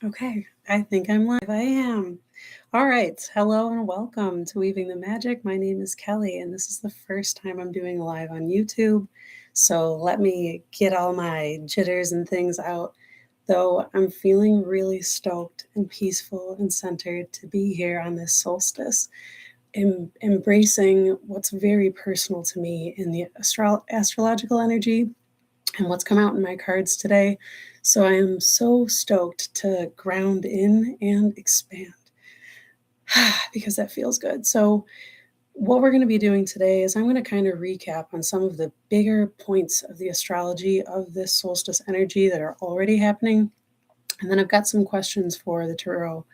Okay, I think I'm live. I am. All right. Hello and welcome to Weaving the Magic. My name is Kelly, and this is the first time I'm doing live on YouTube. So let me get all my jitters and things out. Though I'm feeling really stoked and peaceful and centered to be here on this solstice, embracing what's very personal to me in the astrological energy and what's come out in my cards today. So I am so stoked to ground in and expand because that feels good. So, what we're going to be doing today is I'm going to kind of recap on some of the bigger points of the astrology of this solstice energy that are already happening. And then I've got some questions for the tarot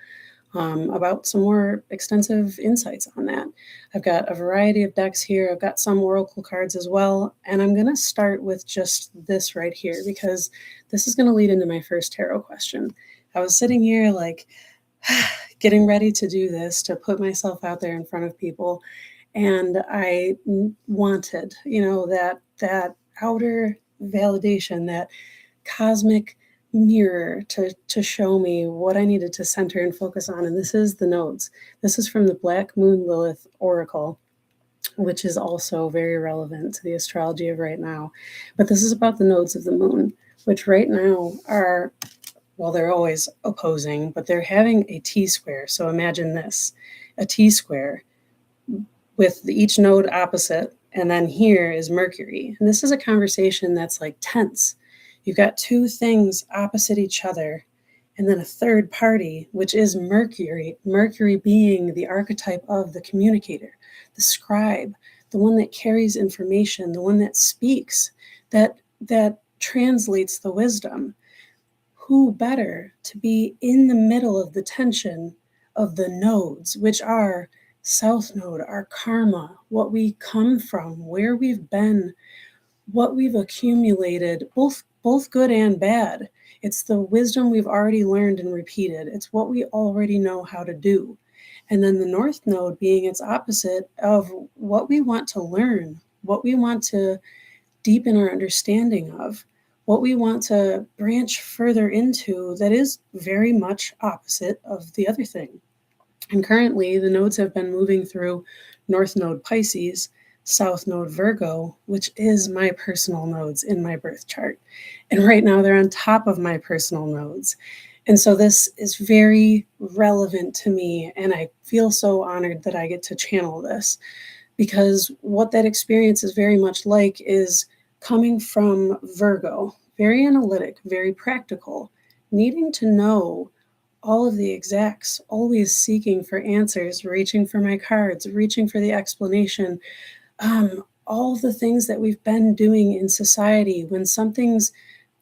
about some more extensive insights on that. I've got a variety of decks here. I've got some oracle cards as well. And I'm going to start with just this right here because this is going to lead into my first tarot question. I was sitting here like getting ready to do this, to put myself out there in front of people. And I wanted, that outer validation, that cosmic mirror to show me what I needed to center and focus on. And this is the nodes. This is from the Black Moon Lilith Oracle, which is also very relevant to the astrology of right now. But this is about the nodes of the moon, which right now are, well, they're always opposing, but they're having a T-square. So imagine this, a T-square with each node opposite, and then here is Mercury. And this is a conversation that's like tense. You've got two things opposite each other, and then a third party, which is Mercury. Mercury being the archetype of the communicator, the scribe, the one that carries information, the one that speaks, that translates the wisdom. Who better to be in the middle of the tension of the nodes, which are South Node, our karma, what we come from, where we've been, what we've accumulated, both good and bad. It's the wisdom we've already learned and repeated. It's what we already know how to do. And then the North Node being its opposite of what we want to learn, what we want to deepen our understanding of, what we want to branch further into that is very much opposite of the other thing. And currently, the nodes have been moving through North Node Pisces, South Node Virgo, which is my personal nodes in my birth chart. And right now, they're on top of my personal nodes. And so this is very relevant to me. And I feel so honored that I get to channel this, because what that experience is very much like is coming from Virgo, very analytic, very practical, needing to know all of the exacts, always seeking for answers, reaching for my cards, reaching for the explanation, all of the things that we've been doing in society. When something's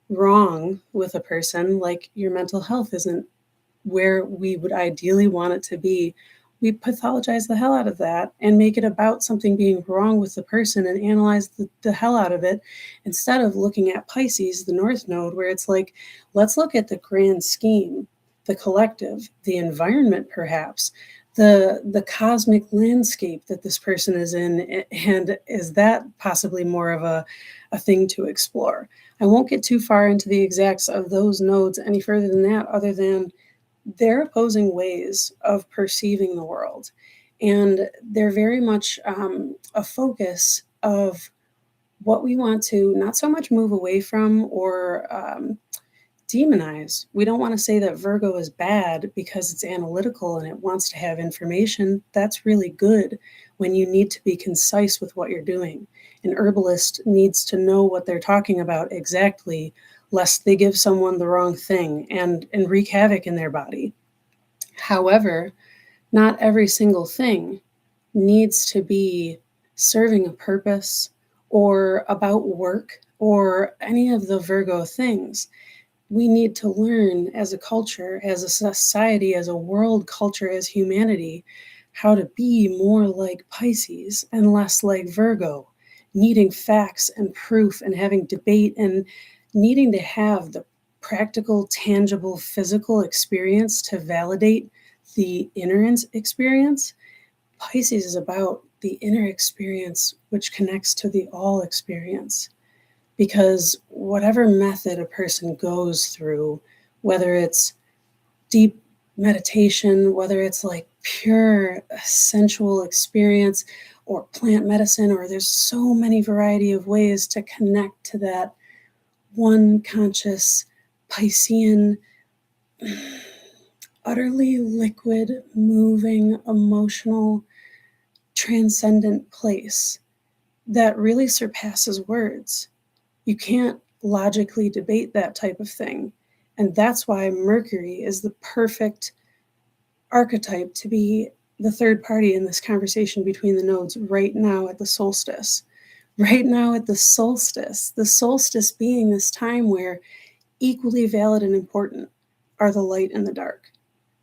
wrong with a person, like your mental health isn't where we would ideally want it to be, we pathologize the hell out of that and make it about something being wrong with the person and analyze the hell out of it, instead of looking at Pisces, the North Node, where it's like, let's look at the grand scheme, the collective, the environment, perhaps, the cosmic landscape that this person is in, and is that possibly more of a thing to explore. I won't get too far into the exacts of those nodes any further than that, other than they're opposing ways of perceiving the world. And they're very much a focus of what we want to not so much move away from or demonize. We don't want to say that Virgo is bad because it's analytical and it wants to have information. That's really good when you need to be concise with what you're doing. An herbalist needs to know what they're talking about exactly, lest they give someone the wrong thing and wreak havoc in their body. However, not every single thing needs to be serving a purpose or about work or any of the Virgo things. We need to learn as a culture, as a society, as a world culture, as humanity, how to be more like Pisces and less like Virgo, needing facts and proof and having debate and needing to have the practical, tangible, physical experience to validate the inner experience. Pisces is about the inner experience, which connects to the all experience. Because whatever method a person goes through, whether it's deep meditation, whether it's like pure sensual experience or plant medicine, or there's so many variety of ways to connect to that one conscious Piscean, utterly liquid, moving, emotional, transcendent place that really surpasses words. You can't logically debate that type of thing. And that's why Mercury is the perfect archetype to be the third party in this conversation between the nodes right now at the solstice. Right now at the solstice being this time where equally valid and important are the light and the dark.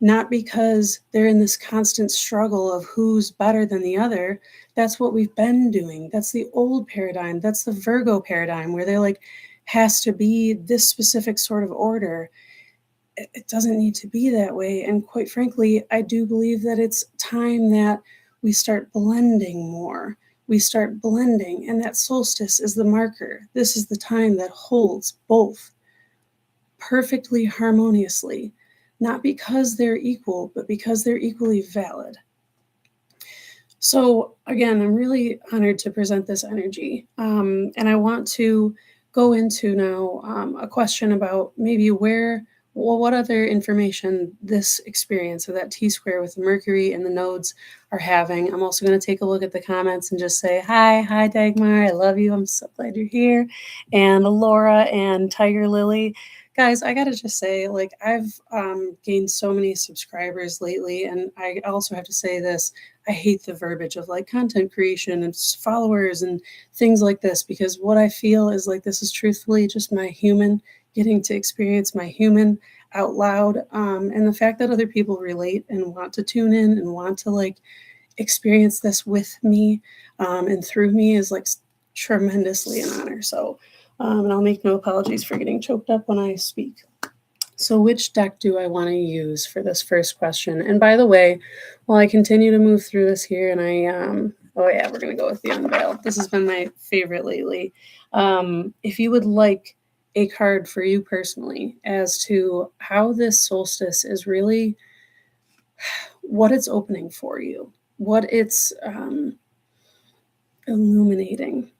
Not because they're in this constant struggle of who's better than the other. That's what we've been doing. That's the old paradigm. That's the Virgo paradigm where they're like, has to be this specific sort of order. It doesn't need to be that way. And quite frankly, I do believe that it's time that we start blending more. We start blending, and that solstice is the marker. This is the time that holds both perfectly harmoniously, not because they're equal, but because they're equally valid. So again, I'm really honored to present this energy. And I want to go into now a question about maybe what other information this experience of that T-square with Mercury and the nodes are having. I'm also going to take a look at the comments and just say, hi, Dagmar, I love you. I'm so glad you're here. And Laura and Tiger Lily. Guys, I got to just say, like, I've gained so many subscribers lately. And I also have to say this, I hate the verbiage of like content creation and followers and things like this, because what I feel is like this is truthfully just my human getting to experience my human out loud. And the fact that other people relate and want to tune in and want to like experience this with me and through me is like tremendously an honor. So, and I'll make no apologies for getting choked up when I speak. So which deck do I want to use for this first question? And by the way, while I continue to move through this here, and oh yeah, we're going to go with the Unveiled. This has been my favorite lately. If you would like a card for you personally as to how this solstice is really, what it's opening for you, what it's illuminating,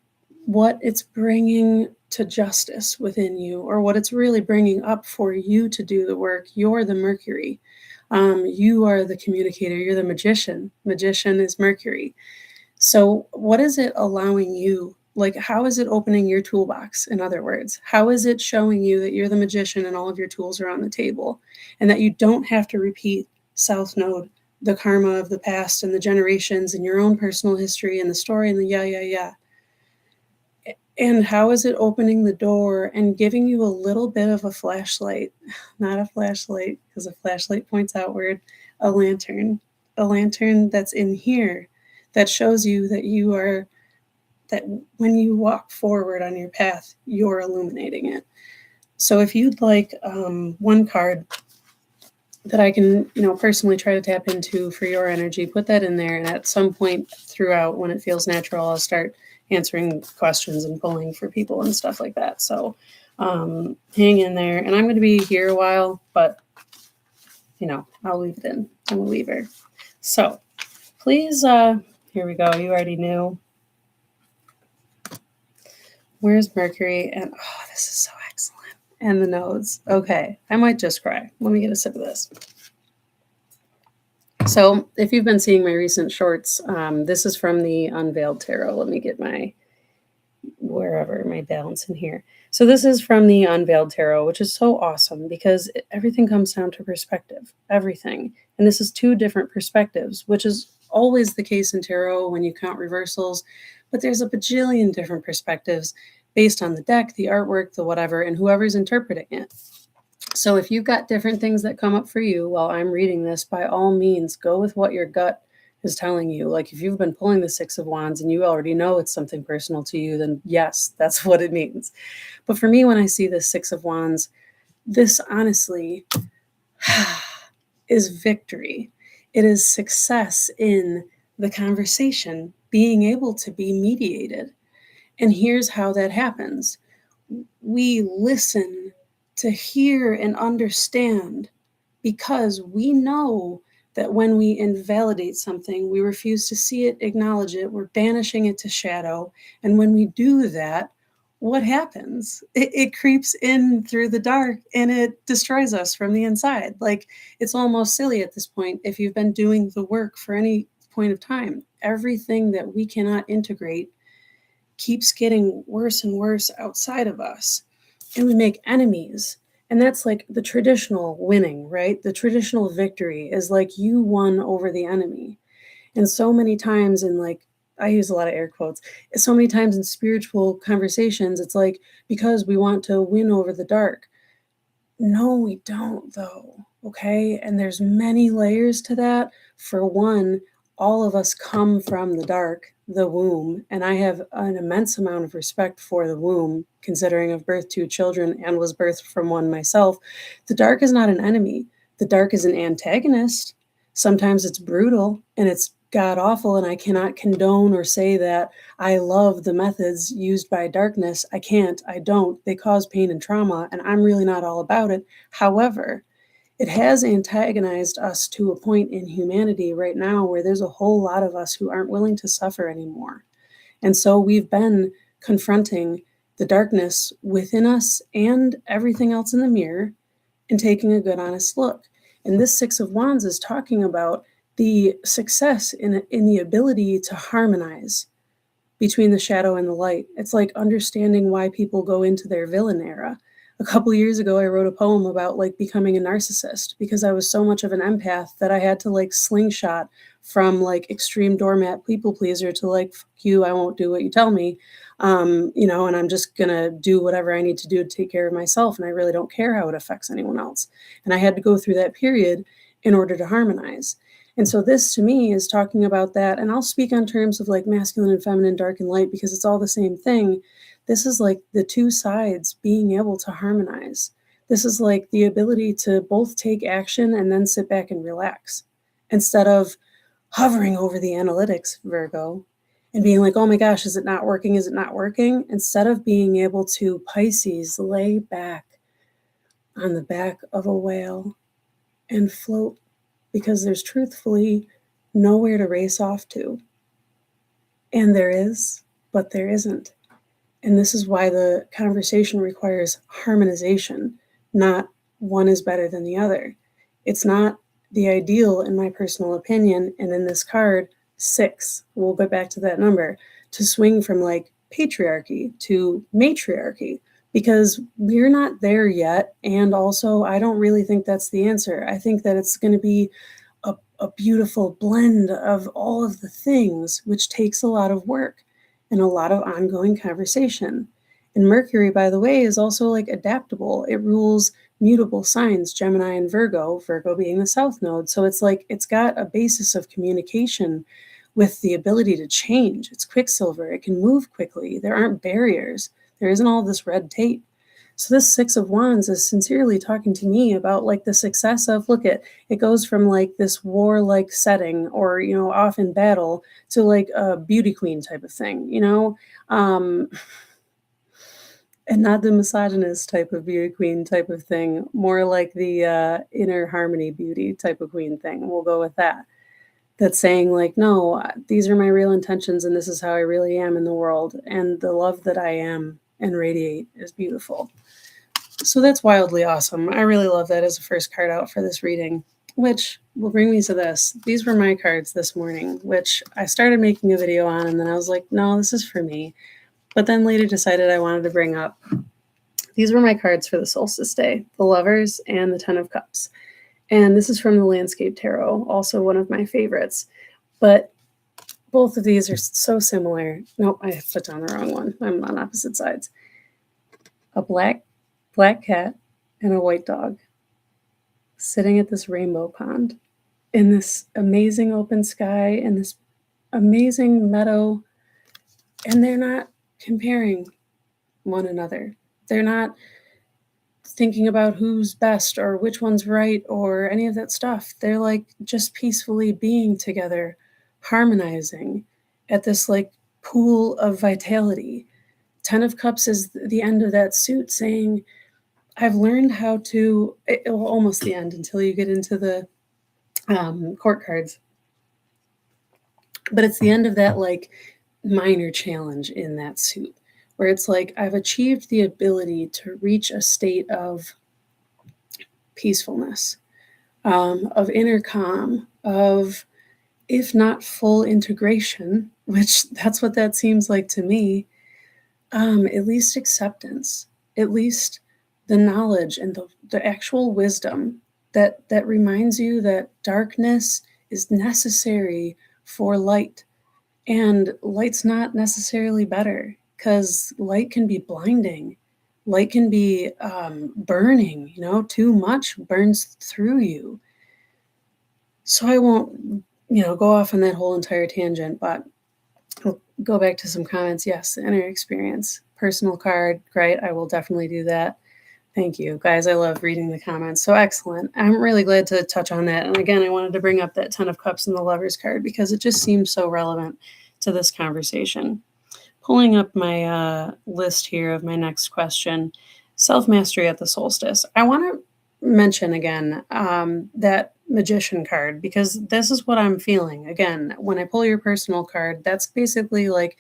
what it's bringing to justice within you, or what it's really bringing up for you to do the work. You're the Mercury. You are the communicator. You're the magician. Magician is Mercury. So what is it allowing you? Like, how is it opening your toolbox? In other words, how is it showing you that you're the magician and all of your tools are on the table and that you don't have to repeat South Node, the karma of the past and the generations and your own personal history and the story and the yeah. And how is it opening the door and giving you a little bit of a flashlight? Not a flashlight, because a flashlight points outward, a lantern that's in here that shows you that you are, that when you walk forward on your path, you're illuminating it. So if you'd like one card that I can, personally try to tap into for your energy, put that in there. And at some point throughout, when it feels natural, I'll start answering questions and pulling for people and stuff like that. So hang in there. And I'm going to be here a while, but, I'll leave it in. I'm a leaver. So please, here we go. You already knew. Where's Mercury? And, this is so excellent. And the nodes. Okay, I might just cry. Let me get a sip of this. So if you've been seeing my recent shorts, this is from the Unveiled Tarot. Let me get my balance in here. So this is from the Unveiled Tarot, which is so awesome because everything comes down to perspective, everything. And this is two different perspectives, which is always the case in tarot when you count reversals, but there's a bajillion different perspectives based on the deck, the artwork, the whatever, and whoever's interpreting it. So if you've got different things that come up for you while I'm reading this, by all means, go with what your gut is telling you. Like if you've been pulling the Six of Wands and you already know it's something personal to you, then yes, that's what it means. But for me, when I see this Six of Wands, this honestly is victory. It is success in the conversation being able to be mediated. And here's how that happens. We listen to hear and understand because we know that when we invalidate something, we refuse to see it, acknowledge it, we're banishing it to shadow. And when we do that, what happens? It creeps in through the dark and it destroys us from the inside. Like, it's almost silly at this point if you've been doing the work for any point of time. Everything that we cannot integrate keeps getting worse and worse outside of us, and we make enemies. And that's like the traditional winning, right? The traditional victory is like you won over the enemy. And so many times in, like, I use a lot of air quotes, so many times in spiritual conversations, it's like, because we want to win over the dark. No, we don't, though. Okay. And there's many layers to that. For one, all of us come from the dark, the womb. And I have an immense amount of respect for the womb, considering I've birthed 2 children and was birthed from one myself. The dark is not an enemy, the dark is an antagonist. Sometimes it's brutal and it's god awful, and I cannot condone or say that I love the methods used by darkness. I can't, I don't. They cause pain and trauma, and I'm really not all about it. However, it has antagonized us to a point in humanity right now where there's a whole lot of us who aren't willing to suffer anymore. And so we've been confronting the darkness within us and everything else in the mirror and taking a good, honest look. And this Six of Wands is talking about the success in the ability to harmonize between the shadow and the light. It's like understanding why people go into their villain era. A couple years ago, I wrote a poem about like becoming a narcissist because I was so much of an empath that I had to like slingshot from like extreme doormat people pleaser to like, fuck you, I won't do what you tell me. And I'm just gonna do whatever I need to do to take care of myself. And I really don't care how it affects anyone else. And I had to go through that period in order to harmonize. And so this to me is talking about that. And I'll speak on terms of like masculine and feminine, dark and light, because it's all the same thing. This is like the two sides being able to harmonize. This is like the ability to both take action and then sit back and relax instead of hovering over the analytics, Virgo, and being like, oh my gosh, is it not working? Is it not working? Instead of being able to, Pisces, lay back on the back of a whale and float, because there's truthfully nowhere to race off to. And there is, but there isn't. And this is why the conversation requires harmonization, not one is better than the other. It's not the ideal, in my personal opinion, and in this card, 6, we'll get back to that number, to swing from like patriarchy to matriarchy, because we're not there yet. And also, I don't really think that's the answer. I think that it's going to be a beautiful blend of all of the things, which takes a lot of work and a lot of ongoing conversation. And Mercury, by the way, is also like adaptable. It rules mutable signs, Gemini and Virgo, Virgo being the south node. So it's like it's got a basis of communication with the ability to change. It's Quicksilver. It can move quickly. There aren't barriers. There isn't all this red tape. So this 6 of Wands is sincerely talking to me about like the success of, look at, it goes from like this warlike setting or, off in battle to like a beauty queen type of thing, and not the misogynist type of beauty queen type of thing, more like the inner harmony beauty type of queen thing. We'll go with that. That's saying like, no, these are my real intentions and this is how I really am in the world. And the love that I am and radiate is beautiful. So that's wildly awesome. I really love that as a first card out for this reading, which will bring me to this. These were my cards this morning, which I started making a video on, and then I was like, no, this is for me. But then later decided I wanted to bring up. These were my cards for the solstice day, the Lovers and the 10 of Cups. And this is from the Landscape Tarot, also one of my favorites. But both of these are so similar. Nope, I put down the wrong one. I'm on opposite sides. A black cat and a white dog sitting at this rainbow pond in this amazing open sky and this amazing meadow. And they're not comparing one another. They're not thinking about who's best or which one's right or any of that stuff. They're like just peacefully being together, harmonizing at this like pool of vitality. 10 of Cups is the end of that suit saying, I've learned how to, almost the end until you get into the court cards, but it's the end of that like minor challenge in that suit where it's like I've achieved the ability to reach a state of peacefulness, of inner calm, of if not full integration, which that's what that seems like to me, at least acceptance, at least the knowledge and the actual wisdom that reminds you that darkness is necessary for light. And light's not necessarily better because light can be blinding. Light can be burning, too much burns through you. So I won't, go off on that whole entire tangent, but I'll go back to some comments. Yes, inner experience, personal card, great. I will definitely do that. Thank you, guys. I love reading the comments. So excellent. I'm really glad to touch on that. And again, I wanted to bring up that Ten of Cups and the Lover's card because it just seems so relevant to this conversation. Pulling up my list here of my next question, self-mastery at the solstice. I want to mention again that Magician card because this is what I'm feeling. Again, when I pull your personal card, that's basically like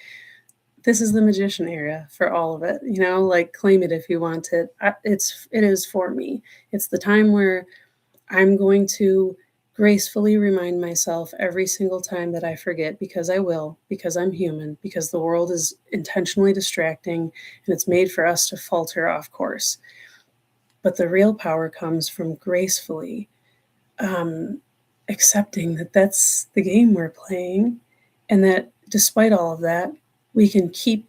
this is the magician era for all of it, like claim it if you want it. It is for me. It's the time where I'm going to gracefully remind myself every single time that I forget, because I will, because I'm human, because the world is intentionally distracting and it's made for us to falter off course. But the real power comes from gracefully accepting that that's the game we're playing, and that despite all of that, we can keep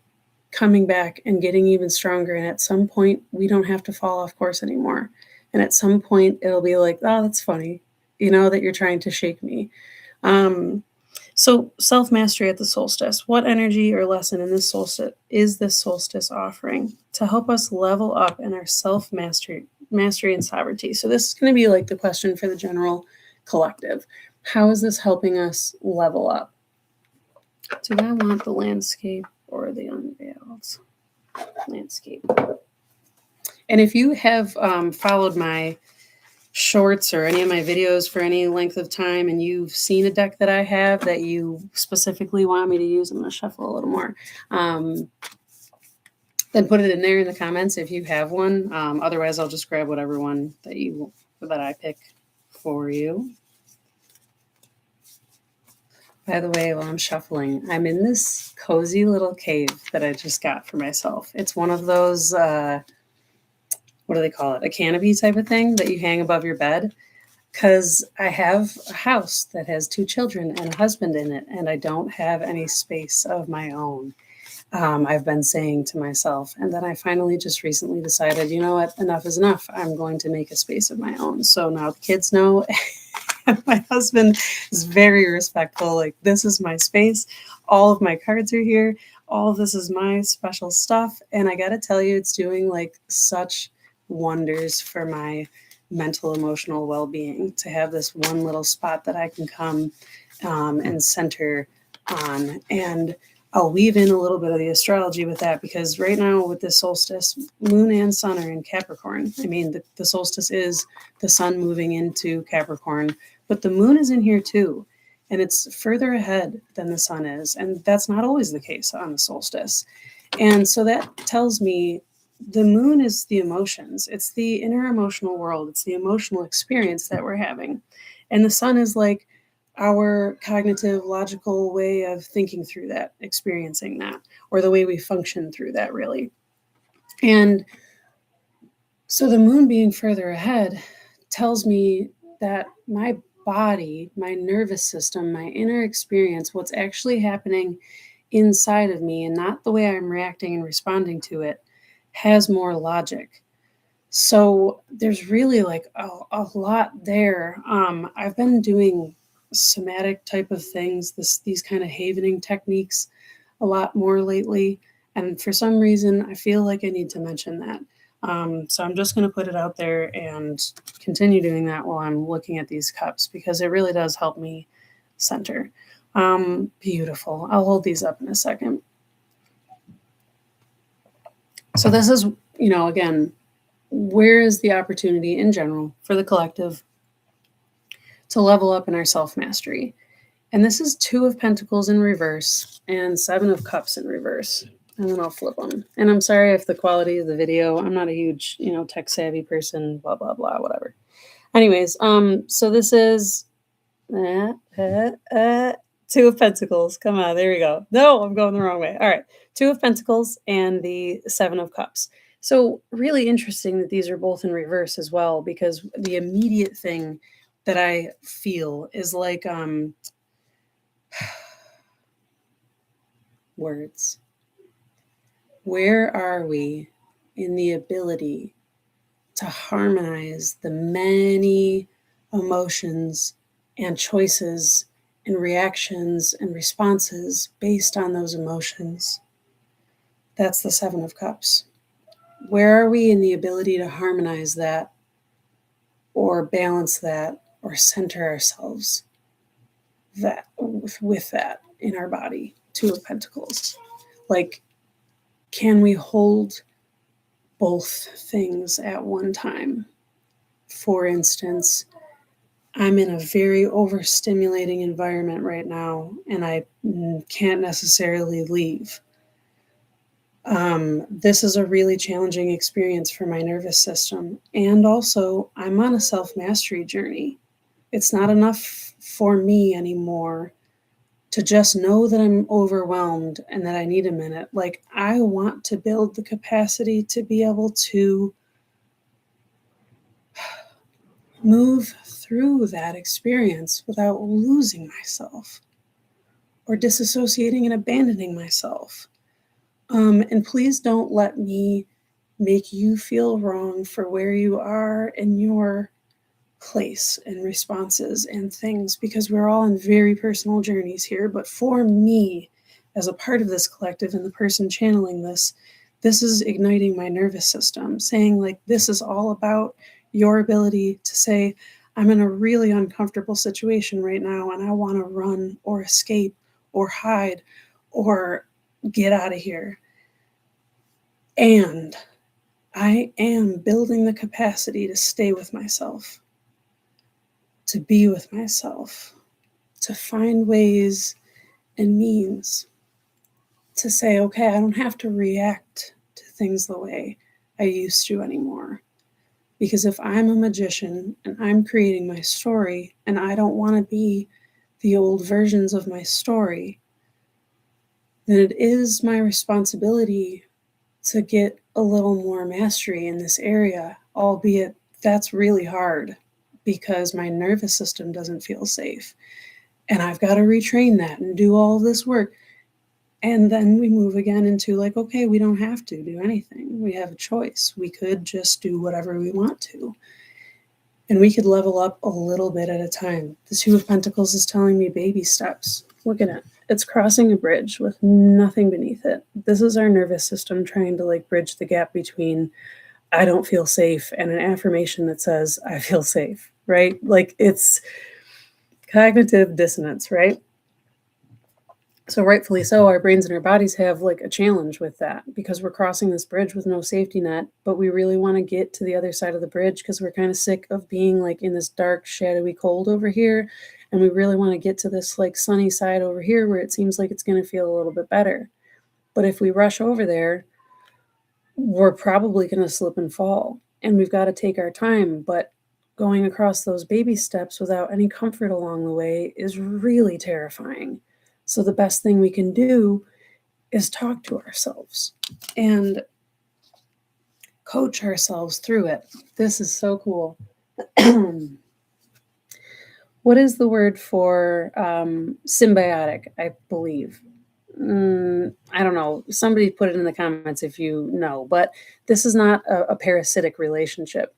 coming back and getting even stronger. And at some point, we don't have to fall off course anymore. And at some point, it'll be like, oh, that's funny, that you're trying to shake me. So self-mastery at the solstice. What energy or lesson in this solstice is this solstice offering to help us level up in our self-mastery, and sovereignty? So this is going to be like the question for the general collective. How is this helping us level up? Do I want the landscape or the unveiled landscape? And if you have followed my shorts or any of my videos for any length of time and you've seen a deck that I have that you specifically want me to use, I'm going to shuffle a little more. Then put it in there in the comments if you have one. Otherwise, I'll just grab whatever one that I pick for you. By the way, while I'm shuffling, I'm in this cozy little cave that I just got for myself. It's one of those, what do they call it? A canopy type of thing that you hang above your bed. Because I have a house that has 2 children and a husband in it, and I don't have any space of my own. I've been saying to myself, and then I finally just recently decided, you know what, enough is enough. I'm going to make a space of my own. So now the kids know. My husband is very respectful. Like, this is my space. All of my cards are here. All of this is my special stuff. And I got to tell you, it's doing like such wonders for my mental, emotional well-being to have this one little spot that I can come and center on. And I'll weave in a little bit of the astrology with that, because right now with this solstice, moon and sun are in Capricorn. I mean, the solstice is the sun moving into Capricorn, but the moon is in here too. And it's further ahead than the sun is. And that's not always the case on the solstice. And so that tells me the moon is the emotions. It's the inner emotional world. It's the emotional experience that we're having. And the sun is like our cognitive, logical way of thinking through that, experiencing that, or the way we function through that, really. And so the moon being further ahead tells me that my body, my nervous system, my inner experience, what's actually happening inside of me and not the way I'm reacting and responding to it, has more logic. So there's really like a lot there. I've been doing somatic type of things, these kind of havening techniques a lot more lately. And for some reason, I feel like I need to mention that. So I'm just going to put it out there and continue doing that while I'm looking at these cups, because it really does help me center. Beautiful. I'll hold these up in a second. So this is, again, where is the opportunity in general for the collective to level up in our self-mastery? And this is 2 of Pentacles in reverse and 7 of Cups in reverse. And then I'll flip them. And I'm sorry if the quality of the video, I'm not a huge, tech savvy person, blah, blah, blah, whatever. Anyways, so this is 2 of Pentacles. Come on, there we go. No, I'm going the wrong way. All right, 2 of Pentacles and the 7 of Cups. So really interesting that these are both in reverse as well, because the immediate thing that I feel is like words. Where are we in the ability to harmonize the many emotions and choices and reactions and responses based on those emotions? That's the 7 of Cups. Where are we in the ability to harmonize that or balance that or center ourselves with that in our body? 2 of Pentacles. Like, can we hold both things at one time? For instance, I'm in a very overstimulating environment right now, and I can't necessarily leave. This is a really challenging experience for my nervous system. And also, I'm on a self-mastery journey. It's not enough for me anymore to just know that I'm overwhelmed and that I need a minute. Like, I want to build the capacity to be able to move through that experience without losing myself or disassociating and abandoning myself. And please don't let me make you feel wrong for where you are in your place and responses and things, because we're all in very personal journeys here. But for me, as a part of this collective and the person channeling this is igniting my nervous system, saying, like, this is all about your ability to say, I'm in a really uncomfortable situation right now and I want to run or escape or hide or get out of here. And I am building the capacity to stay with myself, to be with myself, to find ways and means to say, okay, I don't have to react to things the way I used to anymore. Because if I'm a magician and I'm creating my story and I don't want to be the old versions of my story, then it is my responsibility to get a little more mastery in this area, albeit that's really hard because my nervous system doesn't feel safe. And I've got to retrain that and do all this work. And then we move again into, like, okay, we don't have to do anything. We have a choice. We could just do whatever we want to. And we could level up a little bit at a time. The 2 of Pentacles is telling me baby steps. Look at it. It's crossing a bridge with nothing beneath it. This is our nervous system trying to, like, bridge the gap between I don't feel safe and an affirmation that says I feel safe, right? Like, it's cognitive dissonance, right? So rightfully so, our brains and our bodies have, like, a challenge with that because we're crossing this bridge with no safety net, but we really want to get to the other side of the bridge because we're kind of sick of being, like, in this dark, shadowy cold over here. And we really want to get to this, like, sunny side over here where it seems like it's going to feel a little bit better. But if we rush over there, we're probably going to slip and fall. And we've got to take our time. But going across those baby steps without any comfort along the way is really terrifying. So the best thing we can do is talk to ourselves and coach ourselves through it. This is so cool. What is the word for symbiotic, I believe? I don't know. Somebody put it in the comments if you know, but this is not a parasitic relationship.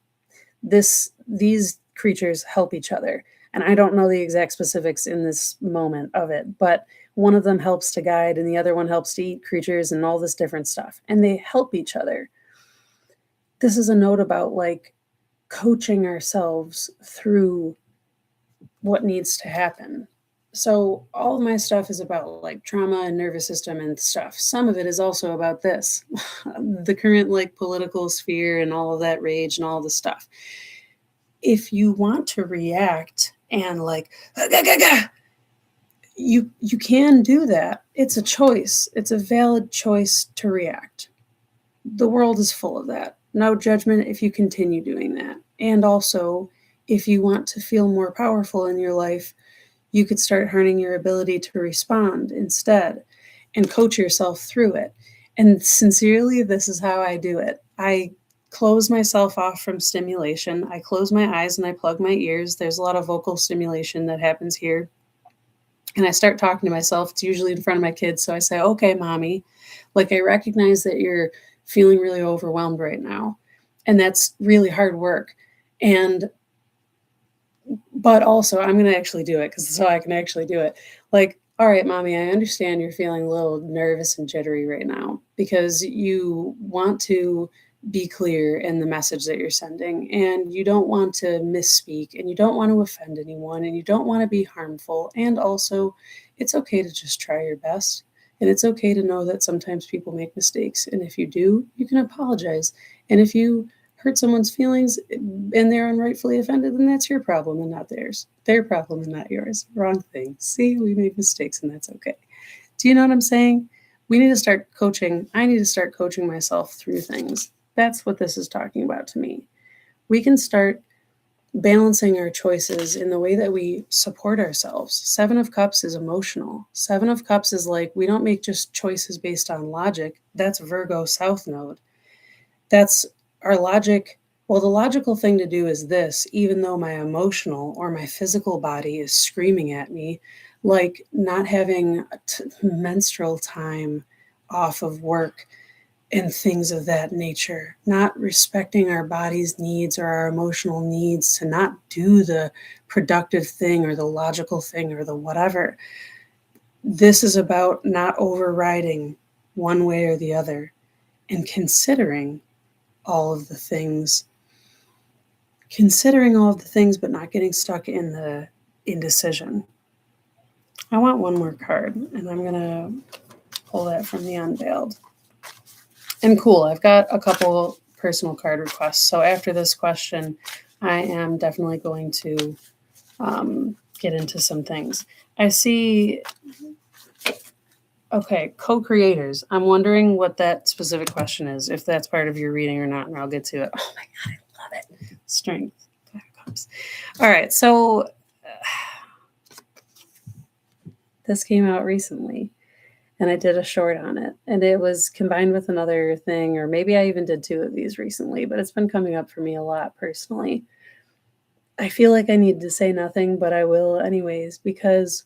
These creatures help each other. And I don't know the exact specifics in this moment of it, but one of them helps to guide and the other one helps to eat creatures and all this different stuff. And they help each other. This is a note about, like, coaching ourselves through what needs to happen. So all of my stuff is about like trauma and nervous system and stuff. Some of it is also about this, the current like political sphere and all of that rage and all the stuff. If you want to react and like you can do that. It's a choice. It's a valid choice to react. The world is full of that. No judgment if you continue doing that. And also, if you want to feel more powerful in your life, you could start harnessing your ability to respond instead and coach yourself through it. And sincerely, this is how I do it. I close myself off from stimulation. I close my eyes and I plug my ears. There's a lot of vocal stimulation that happens here. And I start talking to myself. It's usually in front of my kids. So I say, okay, mommy, like I recognize that you're feeling really overwhelmed right now. And that's really hard work. But also I'm going to actually do it because so I can actually do it. Like, all right, mommy, I understand you're feeling a little nervous and jittery right now because you want to be clear in the message that you're sending and you don't want to misspeak and you don't want to offend anyone and you don't want to be harmful. And also, it's okay to just try your best. And it's okay to know that sometimes people make mistakes. And if you do, you can apologize. And if you hurt someone's feelings and they're unrightfully offended, then that's your problem and not theirs. Their problem and not yours. Wrong thing. See, we make mistakes and that's okay. Do you know what I'm saying? We need to start coaching. I need to start coaching myself through things. That's what this is talking about to me. We can start balancing our choices in the way that we support ourselves. 7 of Cups is emotional. 7 of Cups is like, we don't make just choices based on logic. That's Virgo South Node. That's our logic. Well, the logical thing to do is this, even though my emotional or my physical body is screaming at me, like not having menstrual time off of work and things of that nature, not respecting our body's needs or our emotional needs to not do the productive thing or the logical thing or the whatever. This is about not overriding one way or the other and considering all of the things, but not getting stuck in the indecision. I want one more card, and I'm going to pull that from the Unveiled. And cool, I've got a couple personal card requests. So after this question, I am definitely going to get into some things. I see, okay, co-creators. I'm wondering what that specific question is, if that's part of your reading or not, and I'll get to it. Oh my God, I love it. Strength. All right, so this came out recently. And I did a short on it. And it was combined with another thing, or maybe I even did 2 of these recently, but it's been coming up for me a lot personally. I feel like I need to say nothing, but I will anyways, because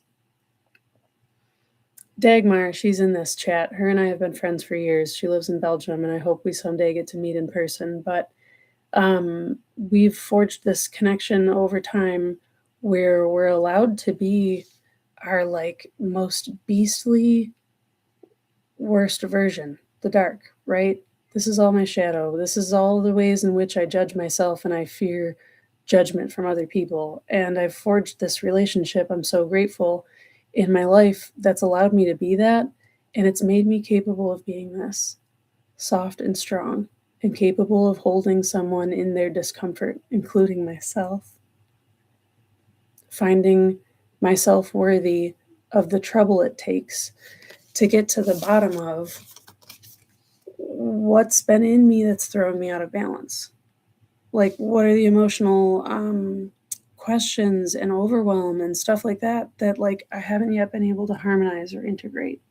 Dagmar, she's in this chat. Her and I have been friends for years. She lives in Belgium, and I hope we someday get to meet in person. But we've forged this connection over time where we're allowed to be our like most beastly worst version, the dark, right? This is all my shadow. This is all the ways in which I judge myself and I fear judgment from other people. And I've forged this relationship. I'm so grateful in my life that's allowed me to be that. And it's made me capable of being this soft and strong and capable of holding someone in their discomfort, including myself. Finding myself worthy of the trouble it takes to get to the bottom of what's been in me that's throwing me out of balance. Like, what are the emotional questions and overwhelm and stuff like that like I haven't yet been able to harmonize or integrate.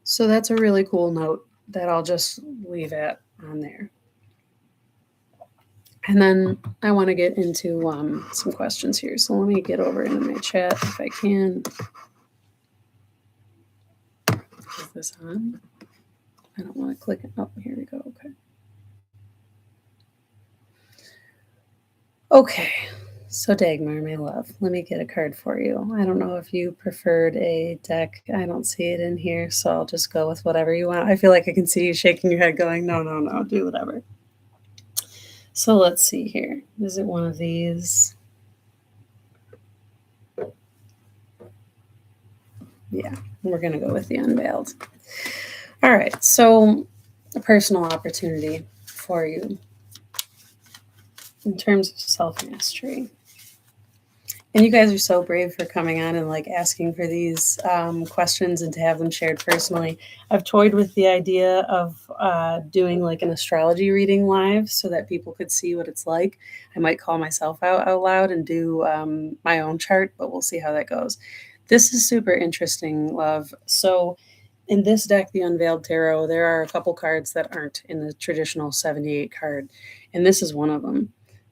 So that's a really cool note that I'll just leave at on there. And then I want to get into some questions here. So let me get over into my chat if I can. Is this on? I don't want to click it. Oh, here we go. Okay. Okay. So Dagmar, my love, let me get a card for you. I don't know if you preferred a deck. I don't see it in here, so I'll just go with whatever you want. I feel like I can see you shaking your head going, no, do whatever. So let's see here. Is it one of these? Yeah, we're going to go with the unveiled. All right, so a personal opportunity for you in terms of self-mastery. And you guys are so brave for coming on and like asking for these questions and to have them shared personally. I've toyed with the idea of doing like an astrology reading live so that people could see what it's like. I might call myself out loud and do my own chart, but we'll see how that goes. This is super interesting, love. So in this deck, the Unveiled Tarot, there are a couple cards that aren't in the traditional 78 card, and this is one of them.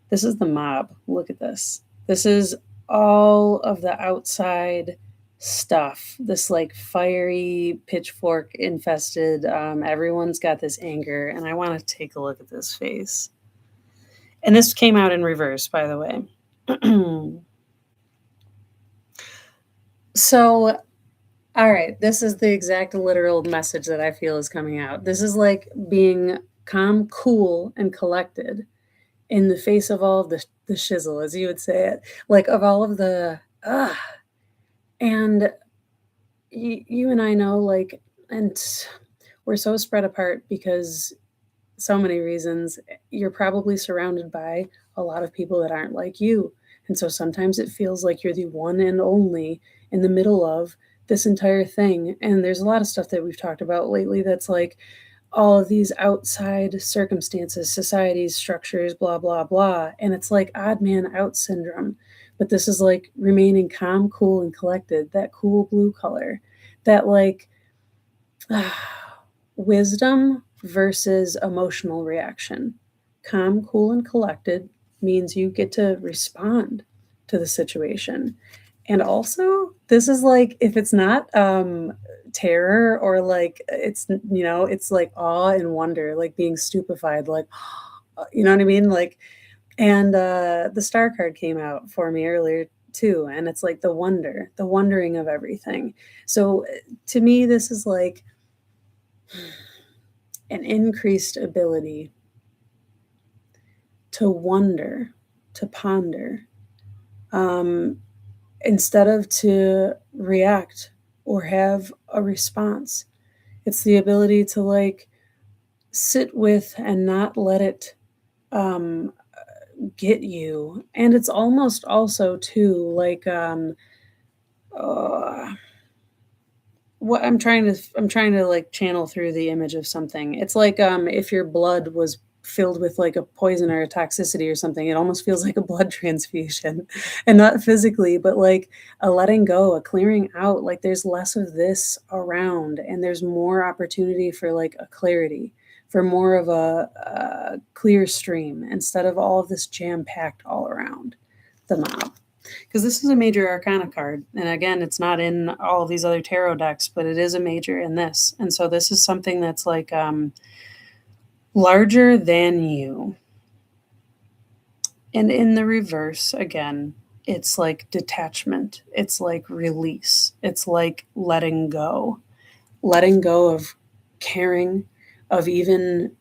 This is the Mob. Look at this. This is all of the outside stuff, this like fiery pitchfork infested, everyone's got this anger, and I want to take a look at this face. And this came out in reverse, by the way. So all right, this is the exact literal message that I feel is coming out. This is like being calm, cool, and collected in the face of all of the shizzle, as you would say it, like of all of the and you and I know, like, and we're so spread apart because so many reasons. You're probably surrounded by a lot of people that aren't like you. And so sometimes it feels like you're the one and only in the middle of this entire thing. And there's a lot of stuff that we've talked about lately that's like all of these outside circumstances, societies, structures, blah, blah, blah. And it's like odd man out syndrome. But this is like remaining calm, cool, and collected, that cool blue color, that like wisdom versus emotional reaction. Calm, cool, and collected means you get to respond to the situation. And also, this is like, if it's not terror or like, it's, you know, it's like awe and wonder, like being stupefied, like, you know what I mean? Like, and the star card came out for me earlier too. And it's like the wonder, the wondering of everything. So to me, this is like, an increased ability to wonder, to ponder, instead of to react or have a response. It's the ability to like sit with and not let it get you. And it's almost also too like what I'm trying to like channel through the image of something. It's like if your blood was filled with like a poison or a toxicity or something, it almost feels like a blood transfusion. And not physically, but like a letting go, a clearing out. Like there's less of this around and there's more opportunity for like a clarity, for more of a clear stream instead of all of this jam packed all around the Mob, because this is a major arcana card. And again, it's not in all of these other tarot decks, but it is a major in this. And so this is something that's like larger than you. And in the reverse, again, it's like detachment, it's like release, it's like letting go of caring, of even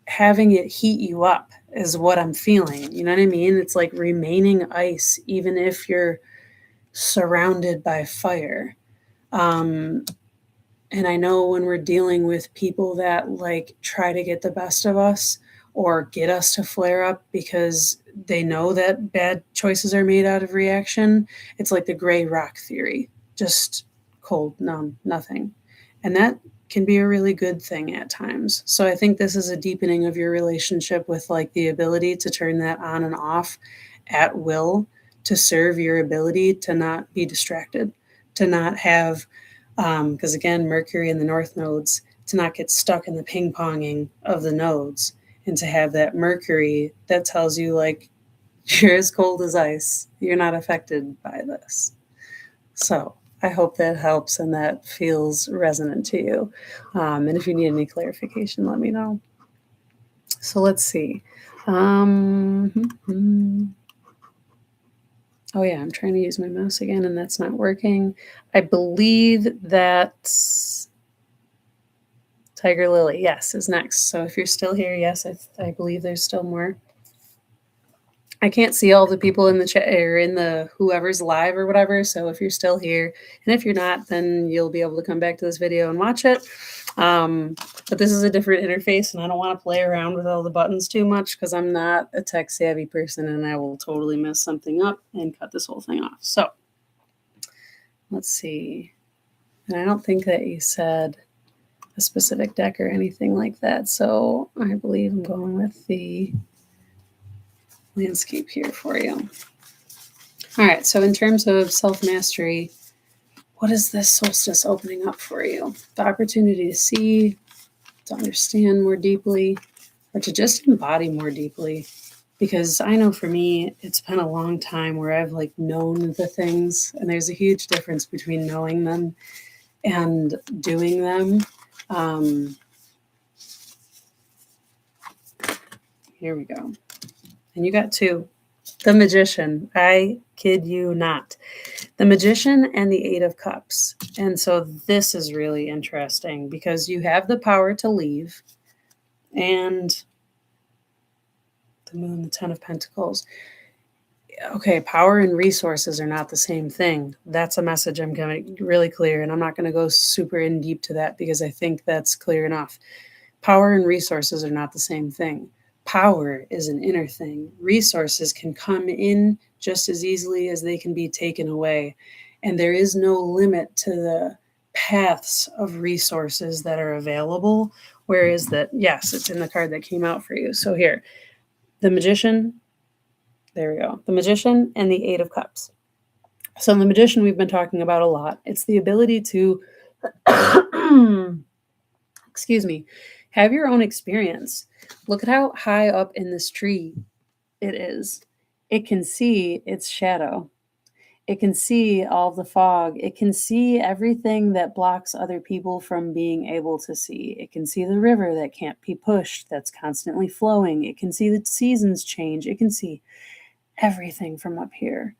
having it heat you up is what I'm feeling. You know what I mean? It's like remaining ice, even if you're surrounded by fire. And I know when we're dealing with people that like try to get the best of us or get us to flare up because they know that bad choices are made out of reaction, it's like the gray rock theory, just cold, numb, nothing. And that can be a really good thing at times. So I think this is a deepening of your relationship with like the ability to turn that on and off at will to serve your ability to not be distracted, to not have, because again, Mercury in the North nodes, to not get stuck in the ping ponging of the nodes and to have that Mercury that tells you like, you're as cold as ice. You're not affected by this. So I hope that helps and that feels resonant to you. And if you need any clarification, let me know. So let's see. Oh yeah, I'm trying to use my mouse again and that's not working. I believe that's Tiger Lily, yes, is next. So if you're still here, yes, I believe there's still more. I can't see all the people in the chat or in the whoever's live or whatever. So if you're still here, and if you're not, then you'll be able to come back to this video and watch it. But this is a different interface, and I don't want to play around with all the buttons too much because I'm not a tech savvy person, and I will totally mess something up and cut this whole thing off. So let's see. And I don't think that you said a specific deck or anything like that. So I believe I'm going with the landscape here for you. All right, so in terms of self-mastery, what is this solstice opening up for you? The opportunity to see, to understand more deeply, or to just embody more deeply. Because I know for me, it's been a long time where I've like known the things, and there's a huge difference between knowing them and doing them. Here we go. And you got two. The Magician. I kid you not. The Magician and the Eight of Cups. And so this is really interesting because you have the power to leave. And the Moon, the Ten of Pentacles. Okay, power and resources are not the same thing. That's a message I'm going to really clear. And I'm not going to go super in deep to that because I think that's clear enough. Power and resources are not the same thing. Power is an inner thing. Resources can come in just as easily as they can be taken away. And there is no limit to the paths of resources that are available. Whereas that, yes, it's in the card that came out for you. So here, the Magician, there we go. The Magician and the Eight of Cups. So the Magician we've been talking about a lot. It's the ability to, excuse me, have your own experience. Look at how high up in this tree it is. It can see its shadow. It can see all the fog. It can see everything that blocks other people from being able to see. It can see the river that can't be pushed, that's constantly flowing. It can see the seasons change. It can see everything from up here.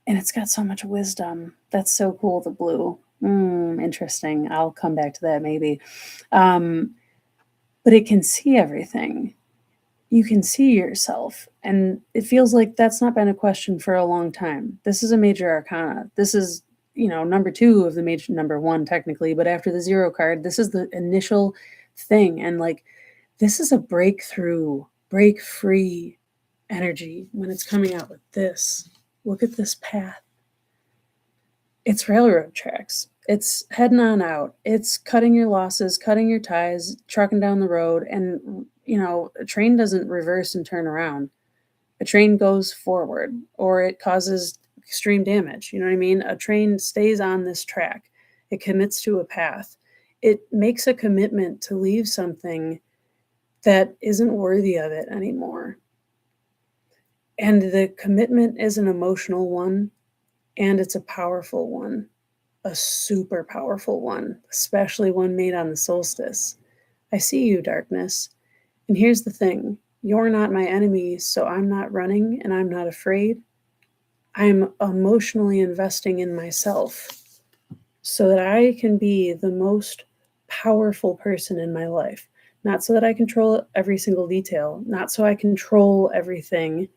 And it's got so much wisdom. That's so cool, the blue. Interesting. I'll come back to that maybe. But it can see everything. You can see yourself. And it feels like that's not been a question for a long time. This is a major arcana. This is, number 2 of the major, number 1 technically, but after the 0 card, this is the initial thing. And like, this is a breakthrough, break free energy when it's coming out with this. Look at this path. It's railroad tracks. It's heading on out. It's cutting your losses, cutting your ties, trucking down the road. And, a train doesn't reverse and turn around. A train goes forward or it causes extreme damage. You know what I mean? A train stays on this track. It commits to a path. It makes a commitment to leave something that isn't worthy of it anymore. And the commitment is an emotional one, and it's a powerful one. A super powerful one, especially one made on the solstice. I see you, darkness. And here's the thing. You're not my enemy, so I'm not running and I'm not afraid. I'm emotionally investing in myself so that I can be the most powerful person in my life. Not so that I control every single detail, not so I control everything,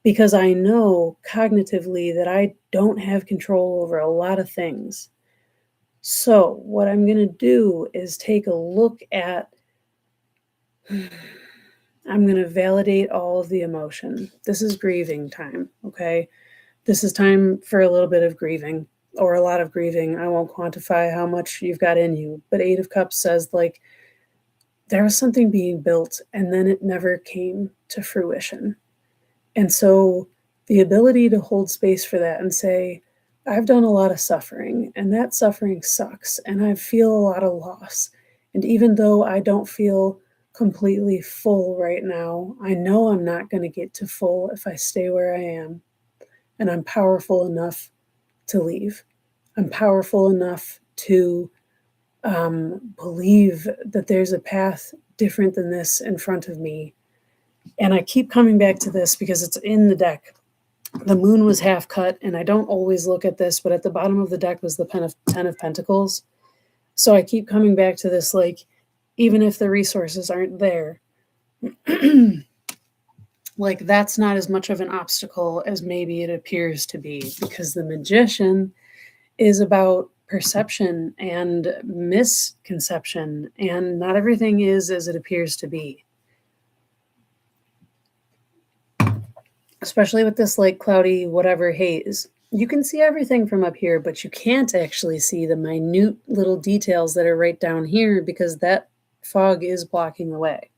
because I know cognitively that I don't have control over a lot of things. So what I'm going to do is take a look at, I'm going to validate all of the emotion. This is grieving time, okay? This is time for a little bit of grieving, or a lot of grieving. I won't quantify how much you've got in you, but Eight of Cups says, like, there was something being built and then it never came to fruition. And so the ability to hold space for that and say, I've done a lot of suffering and that suffering sucks and I feel a lot of loss. And even though I don't feel completely full right now, I know I'm not going to get to full if I stay where I am. And I'm powerful enough to leave. I'm powerful enough to believe that there's a path different than this in front of me. And I keep coming back to this because it's in the deck. The moon was half cut, and I don't always look at this, but at the bottom of the deck was the Ten of Pentacles. So I keep coming back to this, like, even if the resources aren't there, the Like, that's not as much of an obstacle as maybe it appears to be, because the Magician is about perception and misconception, and not everything is as it appears to be. Especially with this like cloudy whatever haze. You can see everything from up here, but you can't actually see the minute little details that are right down here because that fog is blocking the way.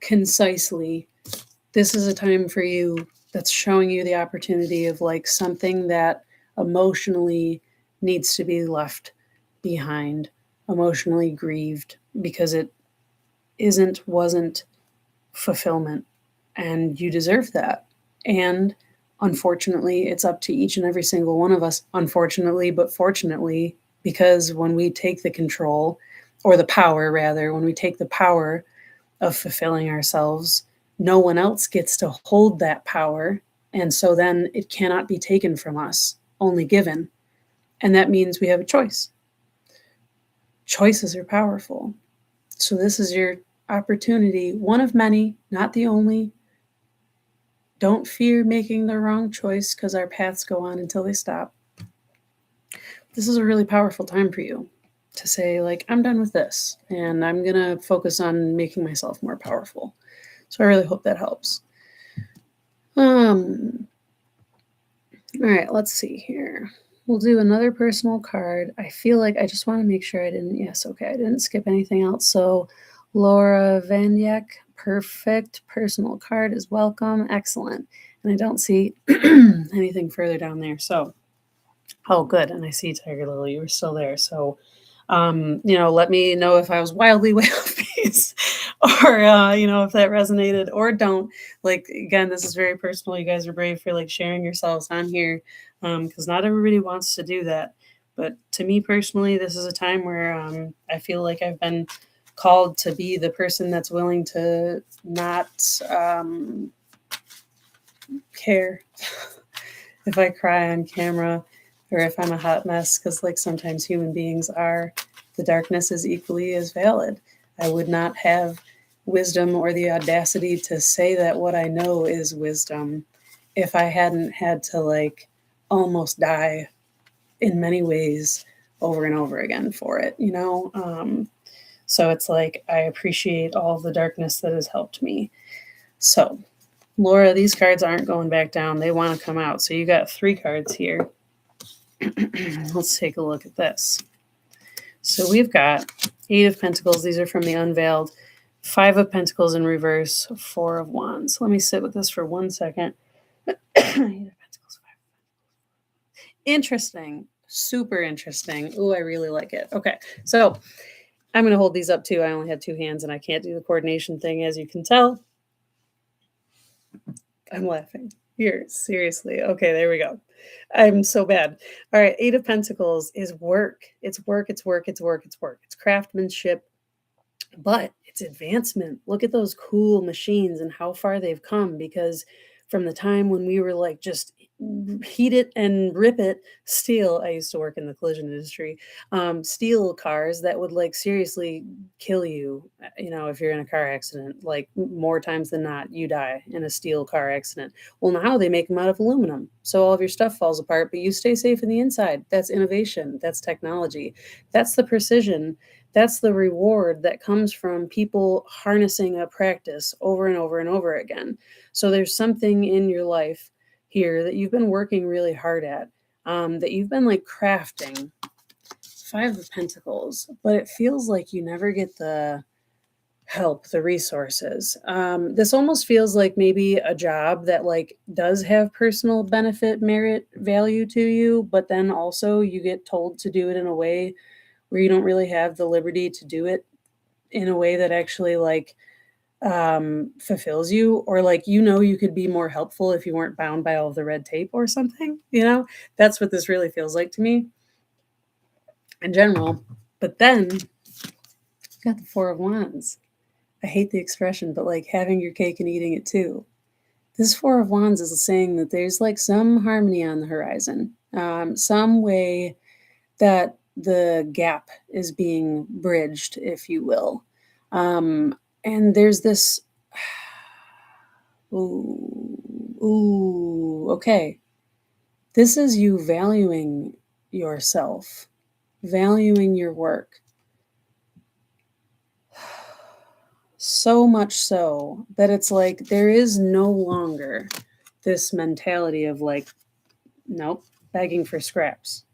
Concisely, this is a time for you that's showing you the opportunity of like something that emotionally needs to be left behind, emotionally grieved because it wasn't fulfillment, and you deserve that. And unfortunately, it's up to each and every single one of us, unfortunately, but fortunately, because when we take the control, or the power rather, when we take the power of fulfilling ourselves, no one else gets to hold that power. And so then it cannot be taken from us, only given. And that means we have a choice. Choices are powerful. So this is your opportunity, one of many, not the only. Don't fear making the wrong choice, because our paths go on until they stop. This is a really powerful time for you to say, like, I'm done with this, and I'm going to focus on making myself more powerful. So I really hope that helps. All right, let's see here. We'll do another personal card. I feel like I just want to make sure I didn't, yes, okay, I didn't skip anything else. So Laura Vanyak, perfect. Personal card is welcome. Excellent. And I don't see anything further down there. So, oh, good. And I see Tiger Lily, you were still there. So, let me know if I was wildly way off base or, if that resonated or don't. Like, again, this is very personal. You guys are brave for like sharing yourselves on here, because not everybody wants to do that. But to me personally, this is a time where I feel like I've been called to be the person that's willing to not care if I cry on camera or if I'm a hot mess, because like sometimes human beings are. The darkness is equally as valid. I would not have wisdom or the audacity to say that what I know is wisdom if I hadn't had to like almost die in many ways over and over again for it, So it's like I appreciate all of the darkness that has helped me. So, Laura, these cards aren't going back down. They want to come out. So you got 3 cards here. Let's take a look at this. So we've got 8 of Pentacles. These are from the Unveiled. 5 of Pentacles in reverse. 4 of Wands. Let me sit with this for 1 second. 8 of Pentacles. 5. Interesting. Super interesting. Ooh, I really like it. Okay, so I'm going to hold these up too. I only have 2 hands and I can't do the coordination thing, as you can tell. I'm laughing. Here, seriously. Okay, there we go. I'm so bad. All right, 8 of Pentacles is work. It's work, it's work, it's work, it's work. It's craftsmanship, but it's advancement. Look at those cool machines and how far they've come, because from the time when we were like just heat it and rip it steel. I used to work in the collision industry. Steel cars that would like seriously kill you, if you're in a car accident, like more times than not, you die in a steel car accident. Well, now they make them out of aluminum. So all of your stuff falls apart, but you stay safe in the inside. That's innovation. That's technology. That's the precision. That's the reward that comes from people harnessing a practice over and over and over again. So there's something in your life here that you've been working really hard at, that you've been like crafting. 5 of Pentacles, but it feels like you never get the help, the resources. This almost feels like maybe a job that like does have personal benefit, merit, value to you, but then also you get told to do it in a way where you don't really have the liberty to do it in a way that actually like fulfills you, or like you could be more helpful if you weren't bound by all the red tape or something. That's what this really feels like to me in general. But then you got the 4 of Wands. I hate the expression, but like having your cake and eating it too. This 4 of Wands is saying that there's like some harmony on the horizon, some way that the gap is being bridged, if you will. And there's this Ooh, okay. This is you valuing yourself, valuing your work. So much so that it's like there is no longer this mentality of like, nope, begging for scraps.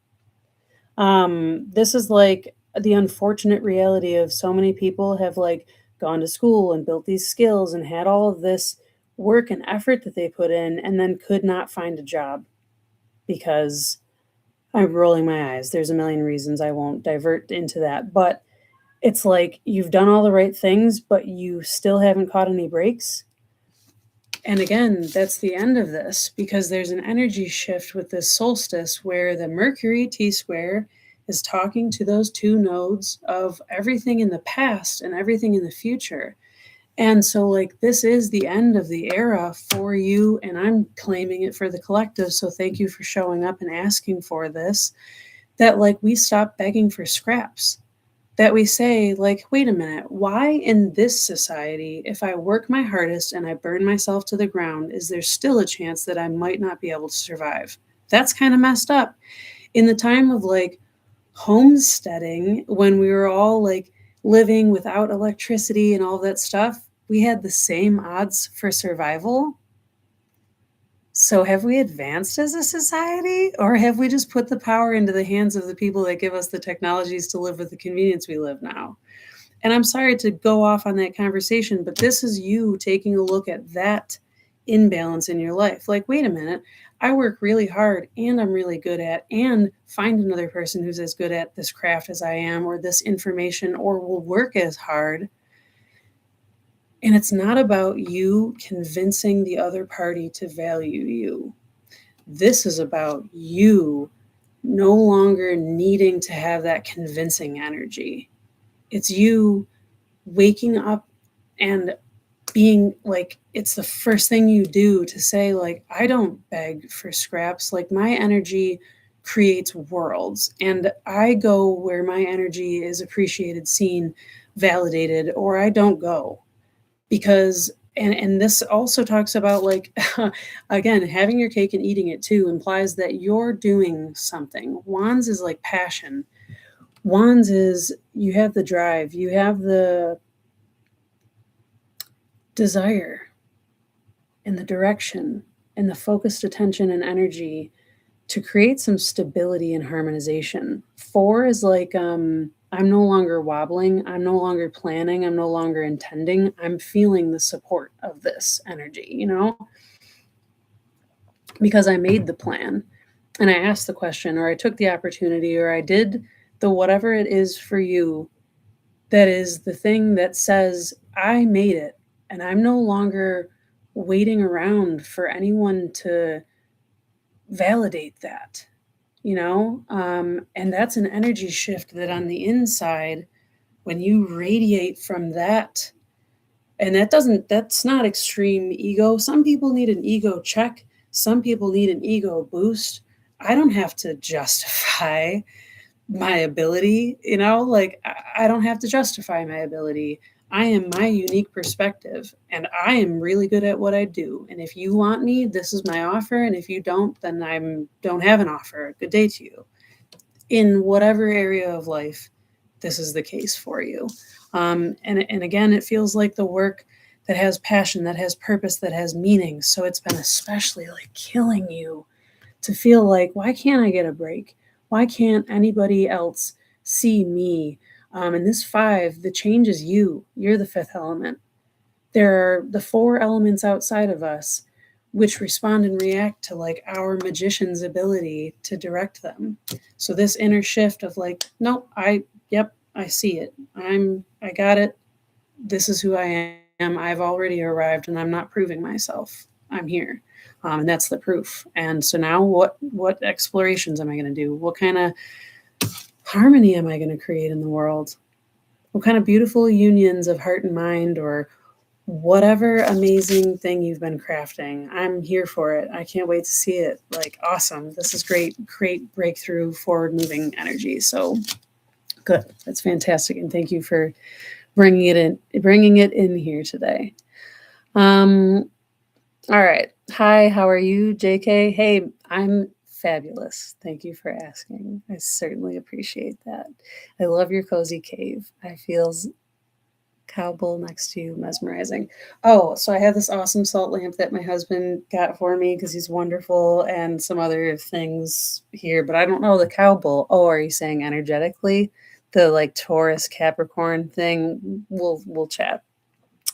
This is like the unfortunate reality of so many people have like gone to school and built these skills and had all of this work and effort that they put in and then could not find a job because I'm rolling my eyes. There's a million reasons I won't divert into that, but it's like you've done all the right things, but you still haven't caught any breaks. And again, that's the end of this because there's an energy shift with this solstice where the Mercury T square is talking to those two nodes of everything in the past and everything in the future. And so, like, this is the end of the era for you, and I'm claiming it for the collective. So, thank you for showing up and asking for this. That, like, we stop begging for scraps that we say, like, wait a minute, why in this society, if I work my hardest and I burn myself to the ground, is there still a chance that I might not be able to survive? That's kind of messed up. In the time of like homesteading, when we were all like living without electricity and all that stuff, we had the same odds for survival. So have we advanced as a society, or have we just put the power into the hands of the people that give us the technologies to live with the convenience we live now? And I'm sorry to go off on that conversation, but this is you taking a look at that imbalance in your life. Like, wait a minute, I work really hard and I'm really good at, and find another person who's as good at this craft as I am, or this information, or will work as hard. And it's not about you convincing the other party to value you. This is about you no longer needing to have that convincing energy. It's you waking up and being like, it's the first thing you do to say, like, I don't beg for scraps. Like, my energy creates worlds, and I go where my energy is appreciated, seen, validated, or I don't go. Because and this also talks about like again, having your cake and eating it too implies that you're doing something. Wands is like passion. Wands is you have the drive, you have the desire and the direction and the focused attention and energy to create some stability and harmonization. 4 is like I'm no longer wobbling, I'm no longer planning, I'm no longer intending, I'm feeling the support of this energy, you know, because I made the plan and I asked the question, or I took the opportunity, or I did the whatever it is for you that is the thing that says, I made it, and I'm no longer waiting around for anyone to validate that, you know? And that's an energy shift that on the inside, when you radiate from that, and that's not extreme ego. Some people need an ego check, some people need an ego boost. I don't have to justify my ability, you know, like I don't have to justify my ability. I am my unique perspective and I am really good at what I do. And if you want me, this is my offer. And if you don't, then don't have an offer. Good day to you. In whatever area of life, this is the case for you. And again, it feels like the work that has passion, that has purpose, that has meaning. So it's been especially like killing you to feel like, why can't I get a break? Why can't anybody else see me? And this 5, the change is you. You're the 5th element. There are the 4 elements outside of us which respond and react to like our magician's ability to direct them. So this inner shift of like, nope, I see it. I got it. This is who I am. I've already arrived and I'm not proving myself. I'm here. And that's the proof. And so now what explorations am I going to do? What kind of harmony am I going to create in the world? What kind of beautiful unions of heart and mind, or whatever amazing thing you've been crafting? I'm here for it. I can't wait to see it. Like, awesome. This is great breakthrough, forward moving energy. So good. That's fantastic. And thank you for bringing it in here today. Um, all right. Hi, how are you, JK? Hey, I'm fabulous. Thank you for asking. I certainly appreciate that. I love your cozy cave. I feels cowbell next to you mesmerizing. Oh, so I have this awesome salt lamp that my husband got for me because he's wonderful, and some other things here, but I don't know the cowbell. Oh, are you saying energetically? The like Taurus Capricorn thing? We'll chat.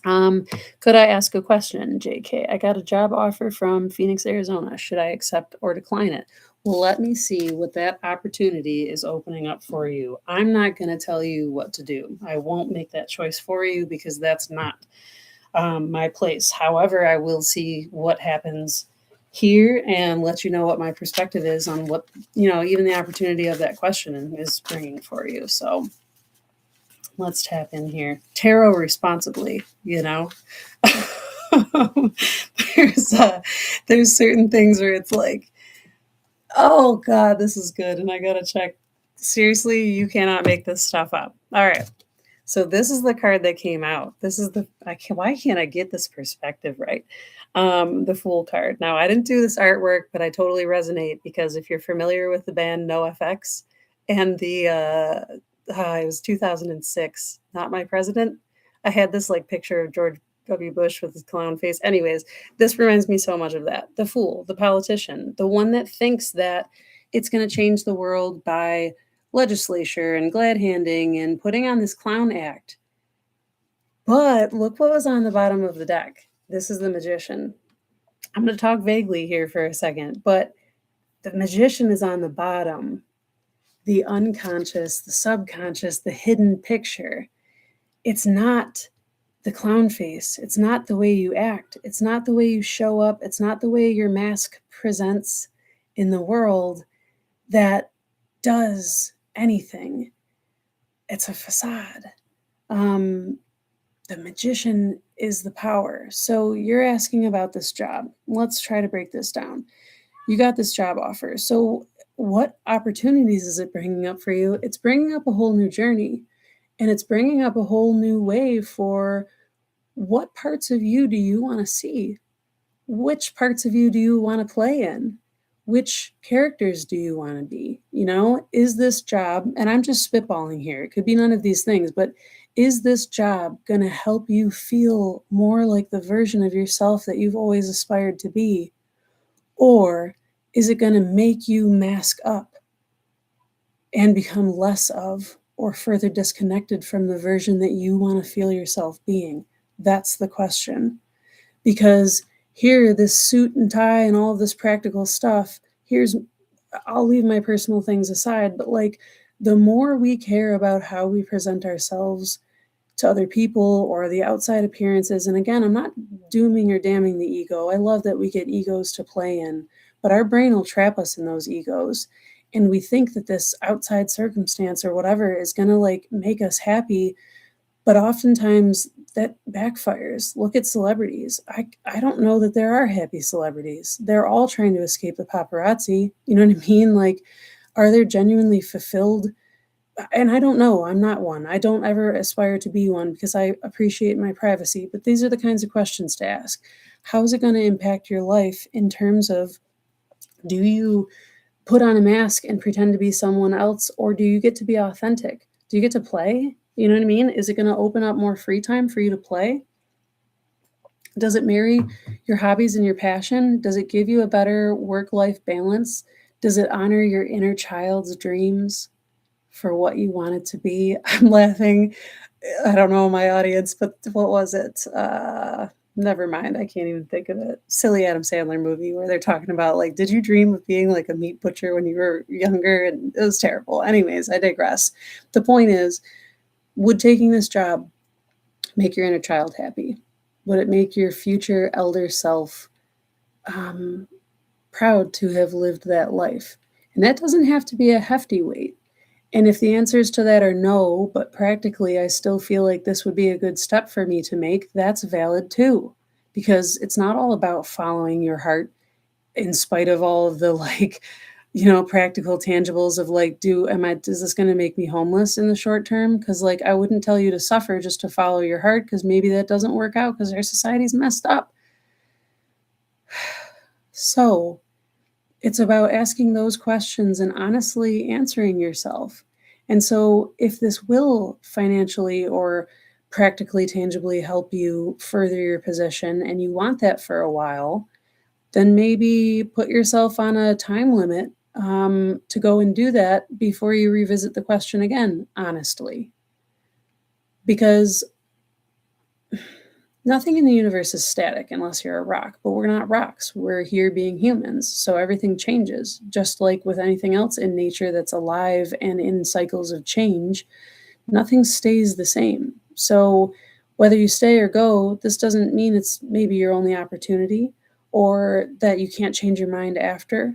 Um, could I ask a question, JK? I got a job offer from Phoenix, Arizona. Should I accept or decline it? Well, let me see what that opportunity is opening up for you. I'm not going to tell you what to do. I won't make that choice for you because that's not my place. However, I will see what happens here and let you know what my perspective is on what, even the opportunity of that question is bringing for you. So let's tap in here. Tarot responsibly, there's there's certain things where it's like, oh god, this is good, and I gotta check. Seriously, you cannot make this stuff up. All right. So this is the card that came out. This is why can't I get this perspective right? The Fool card. Now I didn't do this artwork, but I totally resonate because if you're familiar with the band NoFX and it was 2006, Not My President. I had this like picture of George W. Bush with his clown face. Anyways, this reminds me so much of that. The fool, the politician, the one that thinks that it's going to change the world by legislature and glad handing and putting on this clown act. But look what was on the bottom of the deck. This is the magician. I'm going to talk vaguely here for a second, but the magician is on the bottom. The unconscious, the subconscious, the hidden picture. It's not the clown face. It's not the way you act. It's not the way you show up. It's not the way your mask presents in the world that does anything. It's a facade. The magician is the power. So you're asking about this job. Let's try to break this down. You got this job offer. So what opportunities is it bringing up for you? It's bringing up a whole new journey, and it's bringing up a whole new way for what parts of you do you want to see? Which parts of you do you want to play in? Which characters do you want to be? Is this job, and I'm just spitballing here, it could be none of these things, but is this job going to help you feel more like the version of yourself that you've always aspired to be? Or is it going to make you mask up and become less of or further disconnected from the version that you want to feel yourself being? That's the question. Because here, this suit and tie and all of this practical stuff, I'll leave my personal things aside, but like the more we care about how we present ourselves to other people or the outside appearances, and again, I'm not dooming or damning the ego. I love that we get egos to play in, but our brain will trap us in those egos. And we think that this outside circumstance or whatever is going to like make us happy, but oftentimes that backfires. Look at celebrities. I don't know that there are happy celebrities. They're all trying to escape the paparazzi. You know what I mean? Like, are they genuinely fulfilled? And I don't know. I'm not one. I don't ever aspire to be one because I appreciate my privacy. But these are the kinds of questions to ask. How is it going to impact your life in terms of, do you put on a mask and pretend to be someone else, or do you get to be authentic? Do you get to play? You know what I mean? Is it going to open up more free time for you to play? Does it marry your hobbies and your passion? Does it give you a better work-life balance? Does it honor your inner child's dreams for what you want it to be? I'm laughing. I don't know my audience, but what was it? Never mind. I can't even think of it. Silly Adam Sandler movie where they're talking about like, did you dream of being like a meat butcher when you were younger? And it was terrible. Anyways, I digress. The point is, would taking this job make your inner child happy? Would it make your future elder self proud to have lived that life? And that doesn't have to be a hefty weight. And if the answers to that are no, but practically I still feel like this would be a good step for me to make, that's valid too. Because it's not all about following your heart in spite of all of the like practical tangibles of like, is this going to make me homeless in the short term? Because like, I wouldn't tell you to suffer just to follow your heart, because maybe that doesn't work out because our society's messed up. So it's about asking those questions and honestly answering yourself. And so if this will financially or practically, tangibly help you further your position and you want that for a while, then maybe put yourself on a time limit to go and do that before you revisit the question again, honestly. Because nothing in the universe is static unless you're a rock, but we're not rocks. We're here being humans. So everything changes, just like with anything else in nature that's alive and in cycles of change. Nothing stays the same. So whether you stay or go, this doesn't mean it's maybe your only opportunity or that you can't change your mind after.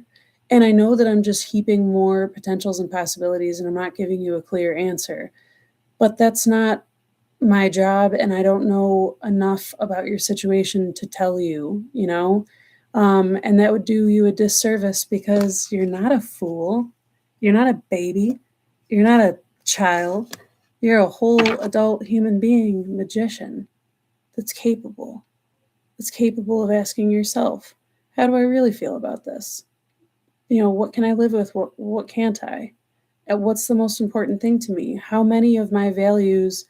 And I know that I'm just heaping more potentials and possibilities and I'm not giving you a clear answer, but that's not my job, and I don't know enough about your situation to tell you, and that would do you a disservice because you're not a fool. You're not a baby. You're not a child. You're a whole adult human being magician that's capable. That's capable of asking yourself, how do I really feel about this? What can I live with? What can't I? And what's the most important thing to me? How many of my values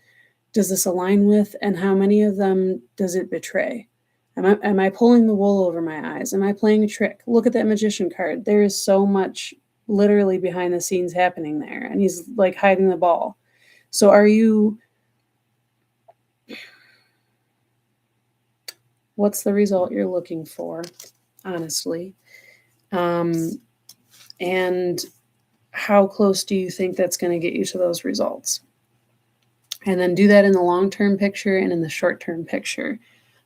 does this align with, and how many of them does it betray? Am I pulling the wool over my eyes? Am I playing a trick? Look at that magician card. There is so much literally behind the scenes happening there, and he's like hiding the ball. So what's the result you're looking for, honestly? And how close do you think that's going to get you to those results? And then do that in the long-term picture and in the short-term picture.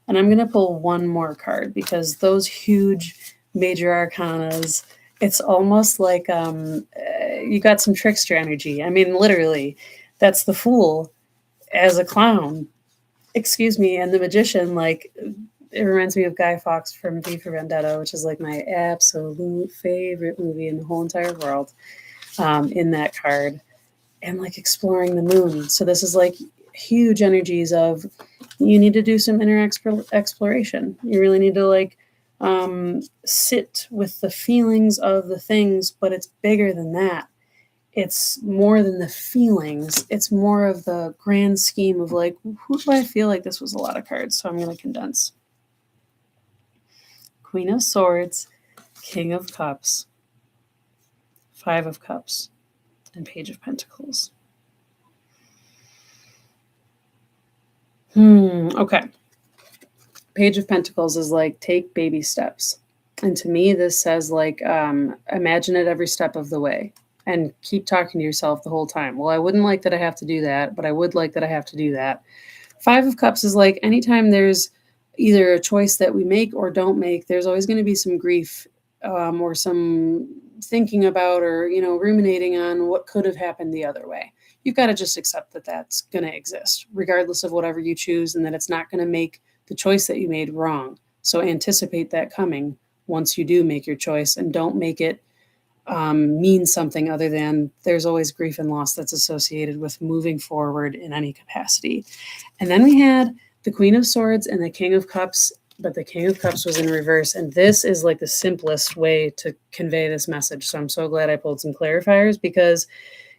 And I'm going to pull one more card because those huge major arcanas, it's almost like you got some trickster energy. I mean, literally, that's the Fool as a clown. Excuse me. And the Magician, like, it reminds me of Guy Fawkes from V for Vendetta, which is like my absolute favorite movie in the whole entire world, in that card. And like exploring the moon. So this is like huge energies of you need to do some inner exploration. You really need to like sit with the feelings of the things, but it's bigger than that. It's more than the feelings. It's more of the grand scheme of like, who do I feel like this was a lot of cards? So I'm going to condense. Queen of Swords, King of Cups, Five of Cups, and Page of Pentacles. Okay. Page of Pentacles is like, take baby steps. And to me, this says like, imagine it every step of the way and keep talking to yourself the whole time. Well, I wouldn't like that I have to do that, but I would like that I have to do that. Five of Cups is like, anytime there's either a choice that we make or don't make, there's always going to be some grief or some thinking about or, ruminating on what could have happened the other way. You've got to just accept that that's going to exist, regardless of whatever you choose, and that it's not going to make the choice that you made wrong. So anticipate that coming once you do make your choice, and don't make it mean something other than there's always grief and loss that's associated with moving forward in any capacity. And then we had the Queen of Swords and the King of Cups, but the King of Cups was in reverse. And this is like the simplest way to convey this message. So I'm so glad I pulled some clarifiers, because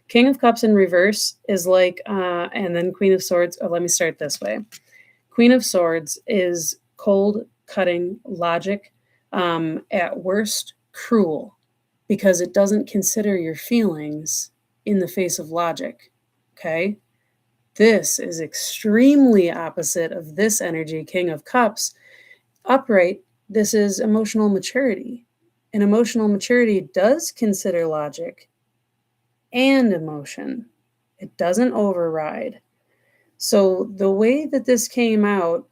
King of Cups in reverse is like, and then Queen of Swords. Oh, let me start this way. Queen of Swords is cold, cutting, logic, at worst, cruel, because it doesn't consider your feelings in the face of logic. Okay? This is extremely opposite of this energy, King of Cups. Upright, this is emotional maturity. And emotional maturity does consider logic and emotion. It doesn't override. So the way that this came out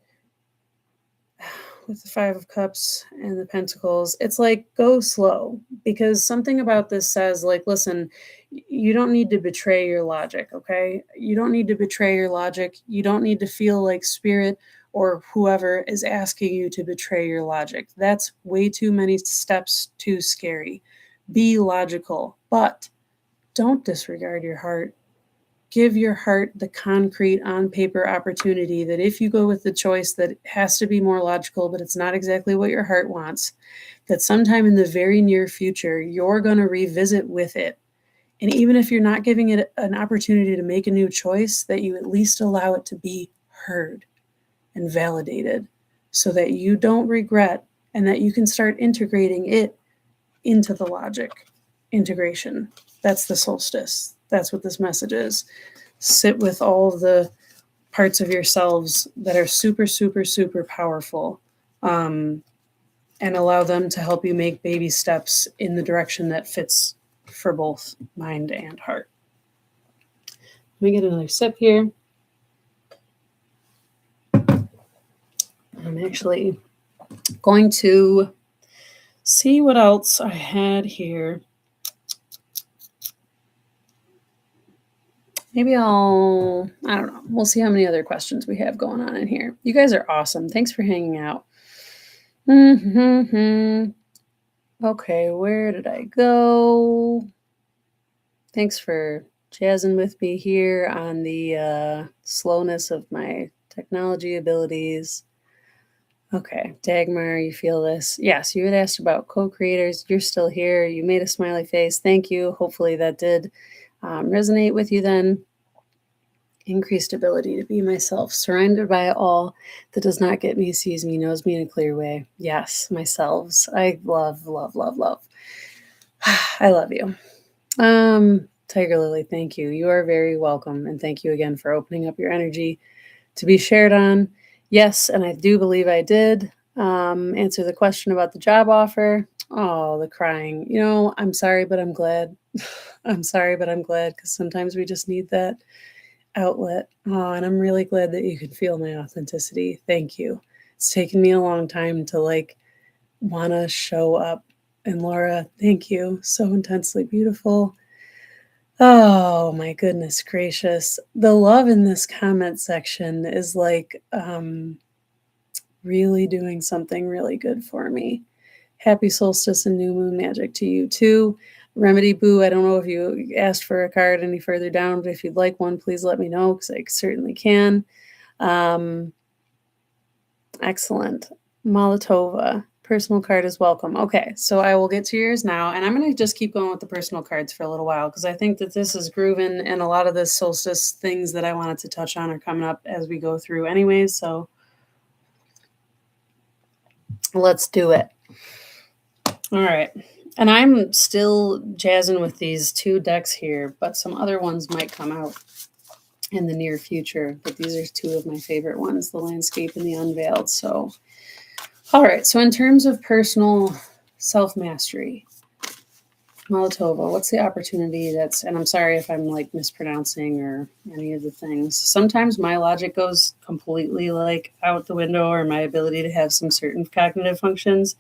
with the Five of Cups and the Pentacles, it's like, go slow, because something about this says like, listen, you don't need to betray your logic. Okay. You don't need to betray your logic. You don't need to feel like spirit or whoever is asking you to betray your logic. That's way too many steps, too scary. Be logical, but don't disregard your heart. Give your heart the concrete on paper opportunity that if you go with the choice that has to be more logical, but it's not exactly what your heart wants, that sometime in the very near future, you're going to revisit with it. And even if you're not giving it an opportunity to make a new choice, that you at least allow it to be heard and validated so that you don't regret and that you can start integrating it into the logic. Integration. That's the solstice. That's what this message is. Sit with all the parts of yourselves that are super, super, super powerful, and allow them to help you make baby steps in the direction that fits for both mind and heart. Let me get another sip here. I'm actually going to see what else I had here. Maybe I don't know. We'll see how many other questions we have going on in here. You guys are awesome. Thanks for hanging out. Okay, where did I go? Thanks for jazzing with me here on the slowness of my technology abilities. Okay, Dagmar, you feel this? Yes, you had asked about co-creators. You're still here. You made a smiley face. Thank you. Hopefully that did resonate with you then. Increased ability to be myself, surrounded by all that does not get me, sees me, knows me in a clear way. Yes, myself. I love, love, love, love. I love you. Tiger Lily, thank you. You are very welcome. And thank you again for opening up your energy to be shared on. Yes, and I do believe I did answer the question about the job offer. Oh, the crying. You know, I'm sorry, but I'm glad. I'm sorry, but I'm glad because sometimes we just need that outlet. Oh, and I'm really glad that you could feel my authenticity. Thank you. It's taken me a long time to want to show up. And Laura, thank you. So intensely beautiful. Oh my goodness gracious. The love in this comment section is really doing something really good for me. Happy solstice and new moon magic to you too. Remedy Boo, I don't know if you asked for a card any further down, but if you'd like one, please let me know because I certainly can. Excellent. Molotova, personal card is welcome. Okay, so I will get to yours now, and I'm going to just keep going with the personal cards for a little while because I think that this is grooving, and a lot of the solstice things that I wanted to touch on are coming up as we go through anyways, so let's do it. All right. And I'm still jazzing with these two decks here, but some other ones might come out in the near future. But these are two of my favorite ones, the landscape and the unveiled. So, all right. So in terms of personal self-mastery, Molotova, what's the opportunity and I'm sorry if I'm mispronouncing or any of the things. Sometimes my logic goes completely out the window or my ability to have some certain cognitive functions.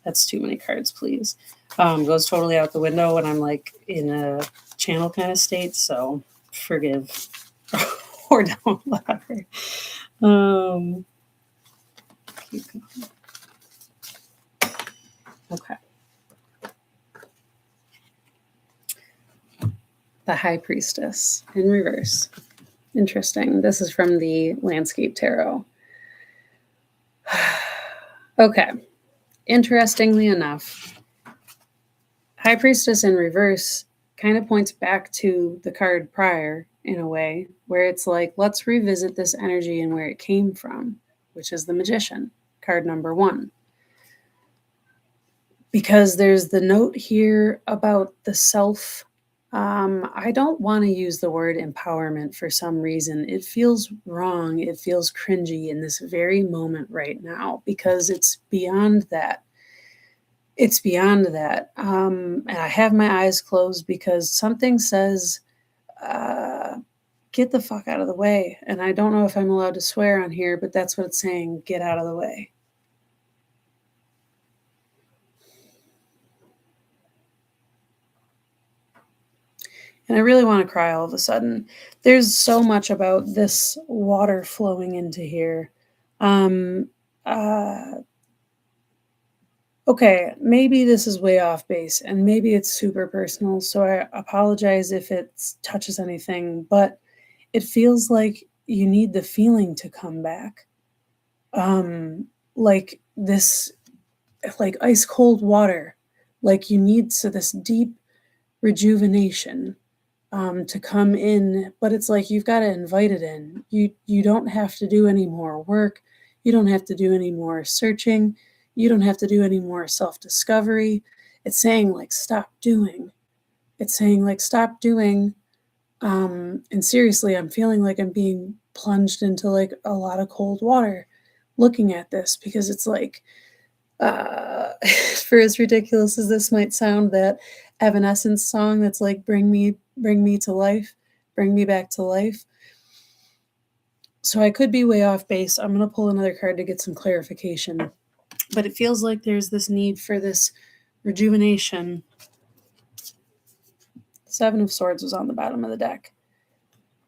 That's too many cards, please. Goes totally out the window when I'm in a channel kind of state. So forgive or don't, whatever. Keep going. Okay. The High Priestess in reverse. Interesting. This is from the Landscape Tarot. Okay. Interestingly enough, High Priestess in reverse kind of points back to the card prior in a way where it's let's revisit this energy and where it came from, which is the Magician, card number 1. Because there's the note here about the self. I don't want to use the word empowerment for some reason. It feels wrong. It feels cringy in this very moment right now because it's beyond that. It's beyond that. And I have my eyes closed because something says, get the fuck out of the way. And I don't know if I'm allowed to swear on here, but that's what it's saying. Get out of the way. And I really want to cry all of a sudden. There's so much about this water flowing into here. Okay, maybe this is way off base and maybe it's super personal, so I apologize if it touches anything, but it feels like you need the feeling to come back. Um, like this, like ice cold water, like you need this deep rejuvenation to come in, but it's like you've got to invite it in. You don't have to do any more work. You don't have to do any more searching. You don't have to do any more self-discovery. It's saying like stop doing. It's saying like stop doing. And seriously, I'm feeling like I'm being plunged into like a lot of cold water looking at this because it's like for as ridiculous as this might sound, that Evanescence song that's like bring me to life, bring me back to life. So I could be way off base. I'm gonna pull another card to get some clarification. But it feels like there's this need for this rejuvenation. Seven of Swords was on the bottom of the deck.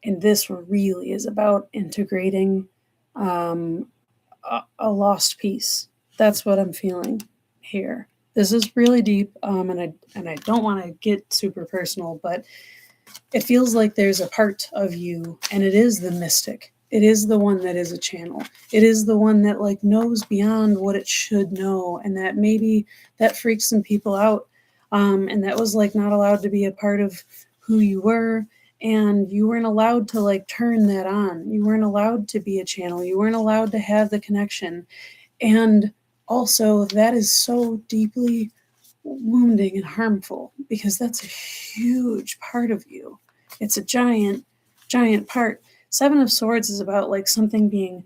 And this really is about integrating a lost piece. That's what I'm feeling here. This is really deep, and I don't want to get super personal, but it feels like there's a part of you, and it is the mystic. It is the one that is a channel. It is the one that like knows beyond what it should know, and that maybe that freaks some people out, and that was like not allowed to be a part of who you were, and you weren't allowed to like turn that on. You weren't allowed to be a channel. You weren't allowed to have the connection, and also that is so deeply wounding and harmful because that's a huge part of you. It's a giant, giant part. Seven of Swords is about like something being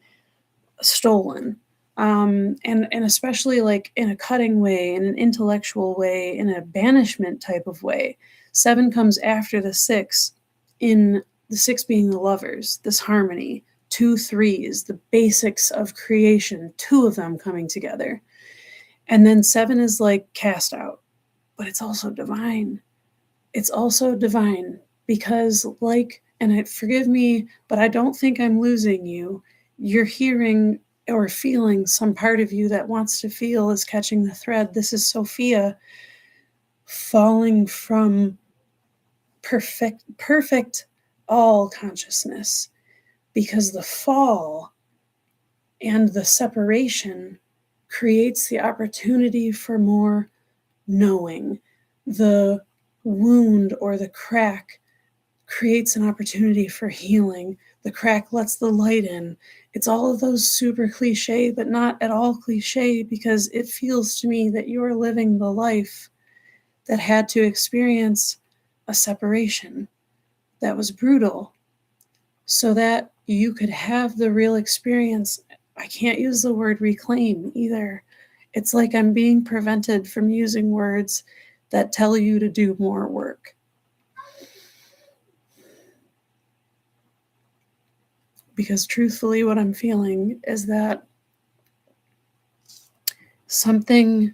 stolen. And especially like in a cutting way, in an intellectual way, in a banishment type of way. Seven comes after the six, in the six being the lovers, this harmony, two threes, the basics of creation, two of them coming together. And then seven is like cast out, but it's also divine. It's also divine because, like, and forgive me, but I don't think I'm losing you. You're hearing or feeling some part of you that wants to feel is catching the thread. This is Sophia falling from perfect all consciousness, because the fall and the separation creates the opportunity for more knowing. The wound or the crack creates an opportunity for healing. The crack lets the light in. It's all of those super cliche, but not at all cliche, because it feels to me that you're living the life that had to experience a separation that was brutal so that you could have the real experience. I can't use the word reclaim either. It's like I'm being prevented from using words that tell you to do more work. Because truthfully, what I'm feeling is that something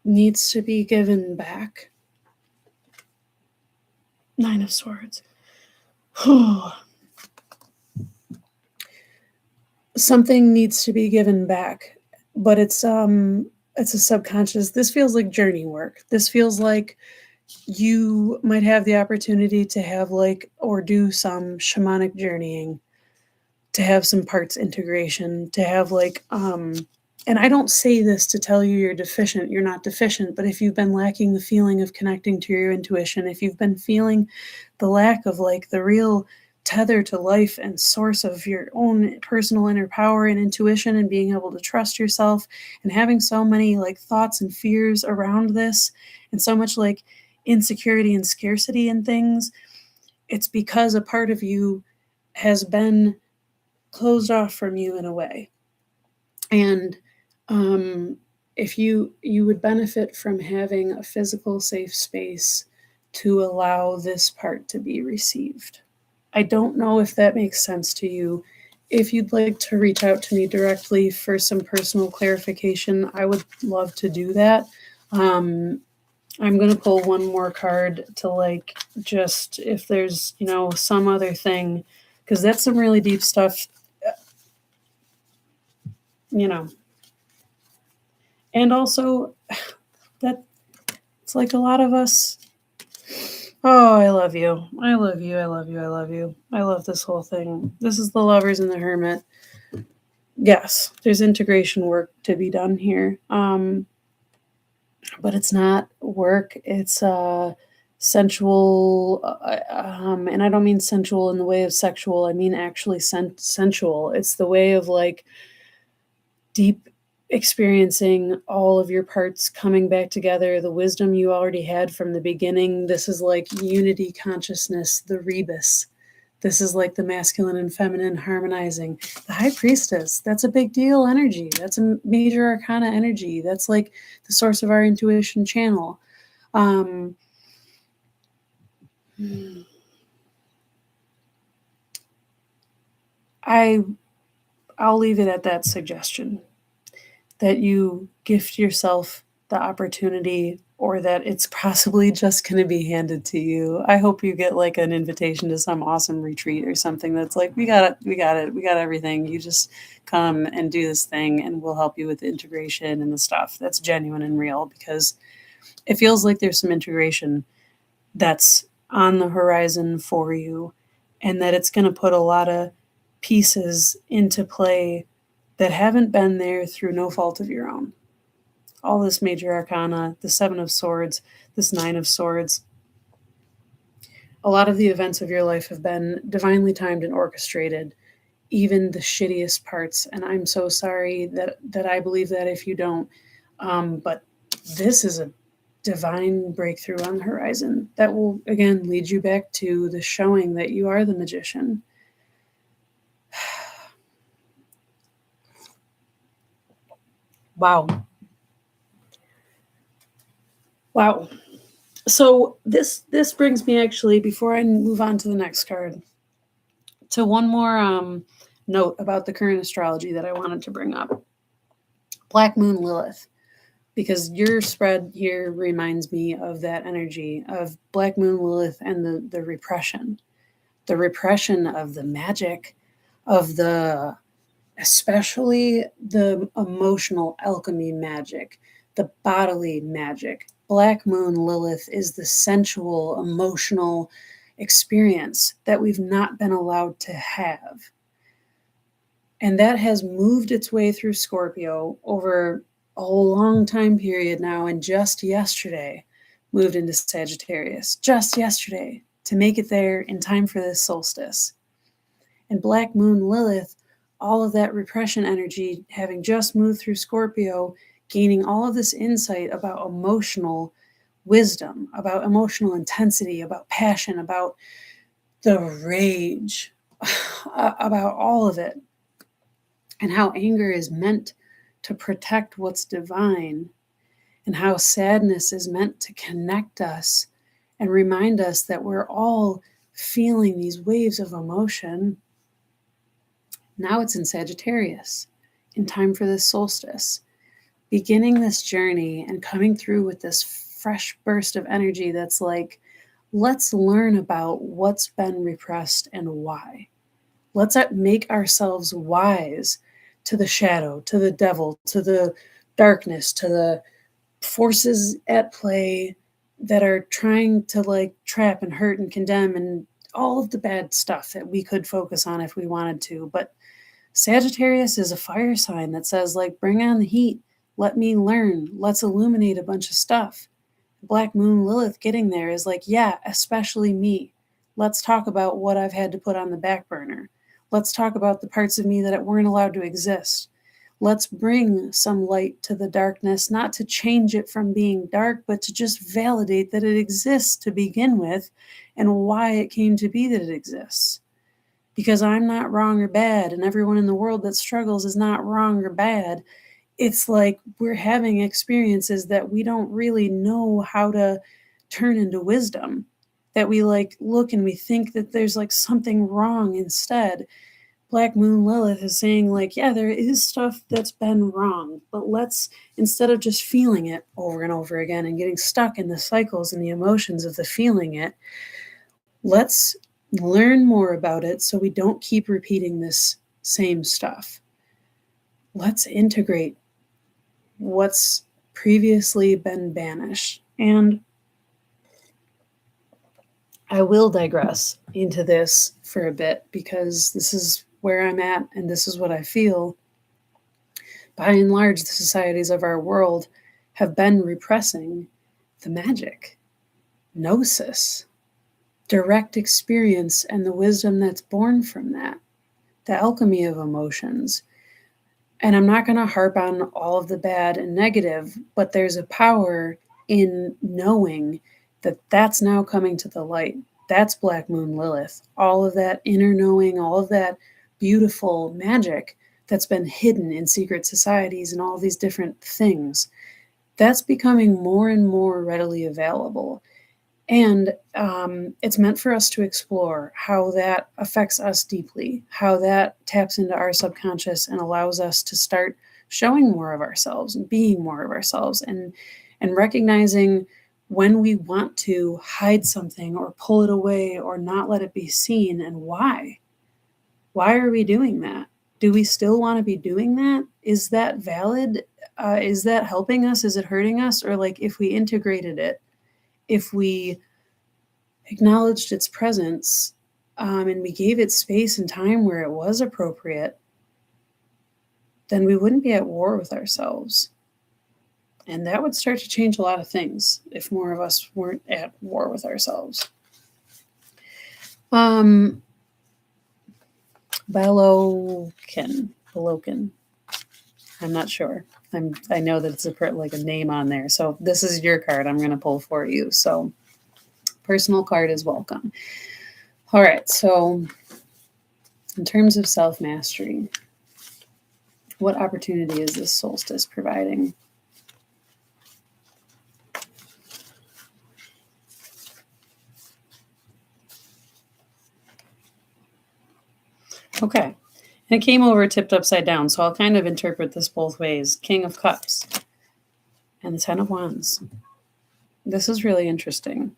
needs to be given back. Nine of Swords. Something needs to be given back, but it's a subconscious. This feels like journey work. This feels like you might have the opportunity to have like or do some shamanic journeying, to have some parts integration, to have like and I don't say this to tell you you're deficient. You're not deficient, but if you've been lacking the feeling of connecting to your intuition, if you've been feeling the lack of like the real tether to life and source of your own personal inner power and intuition and being able to trust yourself, and having so many like thoughts and fears around this, and so much like insecurity and scarcity and things, it's because a part of you has been closed off from you in a way. And if you would benefit from having a physical safe space to allow this part to be received. I don't know if that makes sense to you. If you'd like to reach out to me directly for some personal clarification, I would love to do that. I'm going to pull one more card to like just if there's, some other thing, because that's some really deep stuff, you know. And also, that it's like a lot of us. Oh, I love you. I love you. I love you. I love you. I love this whole thing. This is the Lovers and the Hermit. Yes, there's integration work to be done here. But it's not work. It's sensual, and I don't mean sensual in the way of sexual. I mean actually sensual. It's the way of like deep experiencing all of your parts coming back together, the wisdom you already had from the beginning. This is like unity consciousness, the rebus. This is like the masculine and feminine harmonizing. The high priestess, that's a big deal energy. That's a major arcana energy. That's like the source of our intuition channel. Um, I'll leave it at that suggestion, that you gift yourself the opportunity, or that it's possibly just going to be handed to you. I hope you get like an invitation to some awesome retreat or something that's like, we got it, we got it, we got everything. You just come and do this thing and we'll help you with the integration and the stuff that's genuine and real, because it feels like there's some integration that's on the horizon for you, and that it's going to put a lot of pieces into play that haven't been there through no fault of your own. All this major arcana, the Seven of Swords, this Nine of Swords, a lot of the events of your life have been divinely timed and orchestrated, even the shittiest parts. And I'm so sorry that I believe that if you don't. But this is a divine breakthrough on the horizon that will again lead you back to the showing that you are the magician. Wow. Wow. So this brings me, actually, before I move on to the next card, to one more note about the current astrology that I wanted to bring up. Black Moon Lilith, because your spread here reminds me of that energy of Black Moon Lilith and the repression of the magic, of the, especially the emotional alchemy magic, the bodily magic. Black Moon Lilith is the sensual, emotional experience that we've not been allowed to have. And that has moved its way through Scorpio over a long time period now, and just yesterday moved into Sagittarius, just yesterday, to make it there in time for this solstice. And Black Moon Lilith, all of that repression energy having just moved through Scorpio, gaining all of this insight about emotional wisdom, about emotional intensity, about passion, about the rage, about all of it, and how anger is meant to protect what's divine, and how sadness is meant to connect us and remind us that we're all feeling these waves of emotion. Now it's in Sagittarius, in time for this solstice, beginning this journey and coming through with this fresh burst of energy that's like, let's learn about what's been repressed and why. Let's make ourselves wise to the shadow, to the devil, to the darkness, to the forces at play that are trying to like trap and hurt and condemn and all of the bad stuff that we could focus on if we wanted to. But Sagittarius is a fire sign that says, like, bring on the heat. Let me learn. Let's illuminate a bunch of stuff. Black Moon Lilith getting there is like, yeah, especially me. Let's talk about what I've had to put on the back burner. Let's talk about the parts of me that weren't allowed to exist. Let's bring some light to the darkness, not to change it from being dark, but to just validate that it exists to begin with and why it came to be that it exists. Because I'm not wrong or bad, and everyone in the world that struggles is not wrong or bad. It's like we're having experiences that we don't really know how to turn into wisdom, that we like look and we think that there's like something wrong instead. Black Moon Lilith is saying, like, yeah, there is stuff that's been wrong, but let's, instead of just feeling it over and over again and getting stuck in the cycles and the emotions of the feeling it, let's learn more about it so we don't keep repeating this same stuff. Let's integrate. what's previously been banished. And I will digress into this for a bit because this is where I'm at and this is what I feel. By and large, the societies of our world have been repressing the magic, gnosis, direct experience, and the wisdom that's born from that, the alchemy of emotions. And I'm not going to harp on all of the bad and negative, but there's a power in knowing that that's now coming to the light. That's Black Moon Lilith. All of that inner knowing, all of that beautiful magic that's been hidden in secret societies and all these different things, that's becoming more and more readily available. And it's meant for us to explore how that affects us deeply, how that taps into our subconscious and allows us to start showing more of ourselves and being more of ourselves, and recognizing when we want to hide something or pull it away or not let it be seen, and why. Why are we doing that? Do we still want to be doing that? Is that valid? Is that helping us? Is it hurting us? Or like if we integrated it, if we acknowledged its presence, and we gave it space and time where it was appropriate, then we wouldn't be at war with ourselves. And that would start to change a lot of things if more of us weren't at war with ourselves. Belokin. I'm not sure. I know that it's like a name on there. So this is your card I'm going to pull for you. So personal card is welcome. All right. So in terms of self-mastery, what opportunity is this solstice providing? Okay. And it came over tipped upside down, so I'll kind of interpret this both ways. King of Cups and the Ten of Wands. This is really interesting.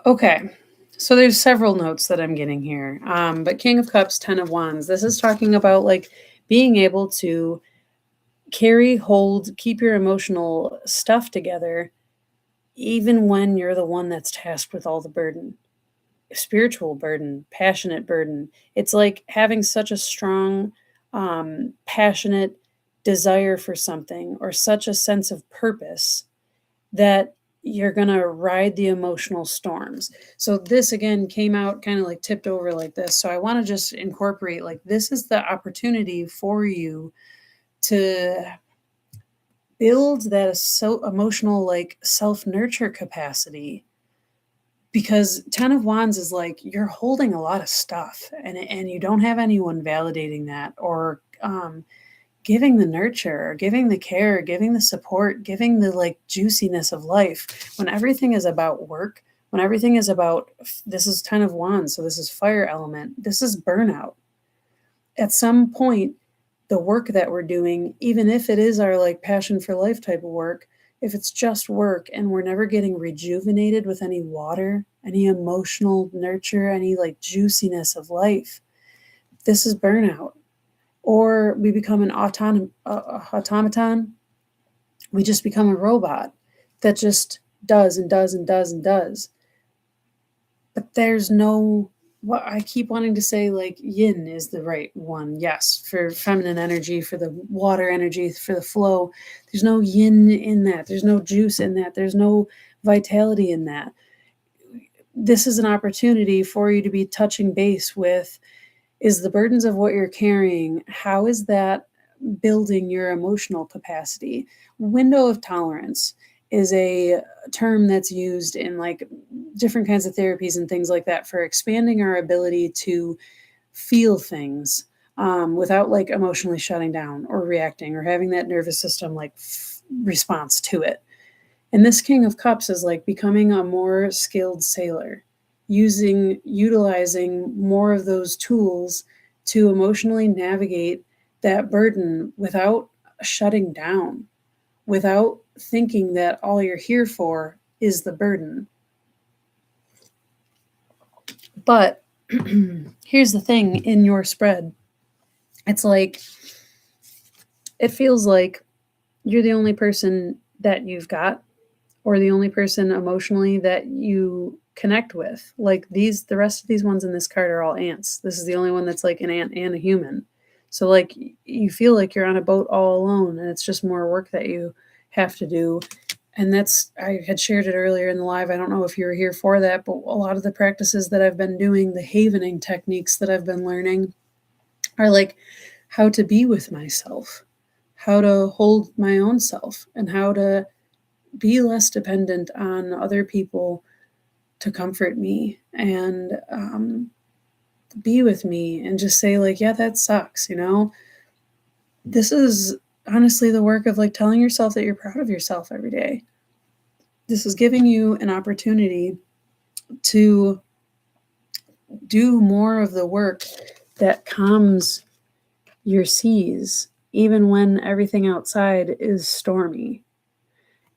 Okay, so there's several notes that I'm getting here. But King of Cups, Ten of Wands. This is talking about like being able to carry, hold, keep your emotional stuff together, even when you're the one that's tasked with all the burden. Spiritual burden, passionate burden. It's like having such a strong, passionate desire for something or such a sense of purpose that you're going to ride the emotional storms. So this again came out kind of like tipped over like this. So I want to just incorporate like this is the opportunity for you to build that so emotional like self-nurture capacity, because Ten of Wands is like you're holding a lot of stuff and you don't have anyone validating that or giving the nurture, giving the care, giving the support, giving the like juiciness of life. When everything is about work, when everything is about, this is Ten of Wands, so this is fire element, this is burnout. At some point, the work that we're doing, even if it is our like passion for life type of work, if it's just work and we're never getting rejuvenated with any water, any emotional nurture, any like juiciness of life, this is burnout. Or we become an automaton. We just become a robot that just does and does and does and does. But there's no, what I keep wanting to say, like yin is the right one. Yes, for feminine energy, for the water energy, for the flow. There's no yin in that. There's no juice in that. There's no vitality in that. This is an opportunity for you to be touching base with, is the burdens of what you're carrying, how is that building your emotional capacity? Window of tolerance is a term that's used in like different kinds of therapies and things like that for expanding our ability to feel things without like emotionally shutting down or reacting or having that nervous system like response to it. And this King of Cups is like becoming a more skilled sailor, utilizing more of those tools to emotionally navigate that burden without shutting down, without thinking that all you're here for is the burden. But here's the thing in your spread. It's like, it feels like you're the only person that you've got, or the only person emotionally that you connect with. Like the rest of these ones in this card are all ants. This is the only one that's like an ant and a human. So like you feel like you're on a boat all alone, and it's just more work that you have to do. And that's, I had shared it earlier in the live. I don't know if you were here for that, but a lot of the practices that I've been doing, the havening techniques that I've been learning, are like how to be with myself, how to hold my own self, and how to be less dependent on other people to comfort me, and be with me and just say like, yeah, that sucks, you know. This is honestly the work of like telling yourself that you're proud of yourself every day. This is giving you an opportunity to do more of the work that calms your seas, even when everything outside is stormy.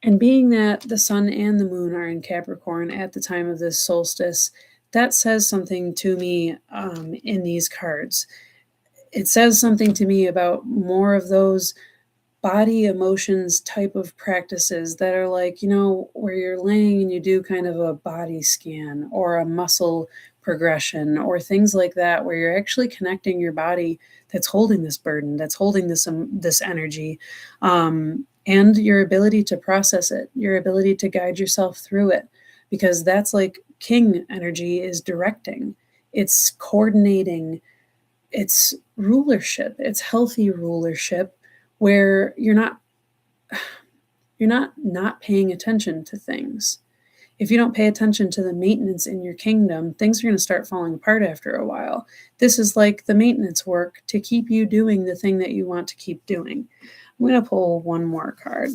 And being that the sun and the moon are in Capricorn at the time of this solstice, that says something to me in these cards. It says something to me about more of those body emotions type of practices that are like, you know, where you're laying and you do kind of a body scan or a muscle progression or things like that, where you're actually connecting your body that's holding this burden, that's holding this energy, and your ability to process it, your ability to guide yourself through it, because that's like king energy is directing, it's coordinating, it's rulership, it's healthy rulership, where you're not paying attention to things. If you don't pay attention to the maintenance in your kingdom, things are going to start falling apart after a while. This is like the maintenance work to keep you doing the thing that you want to keep doing. I'm going to pull one more card.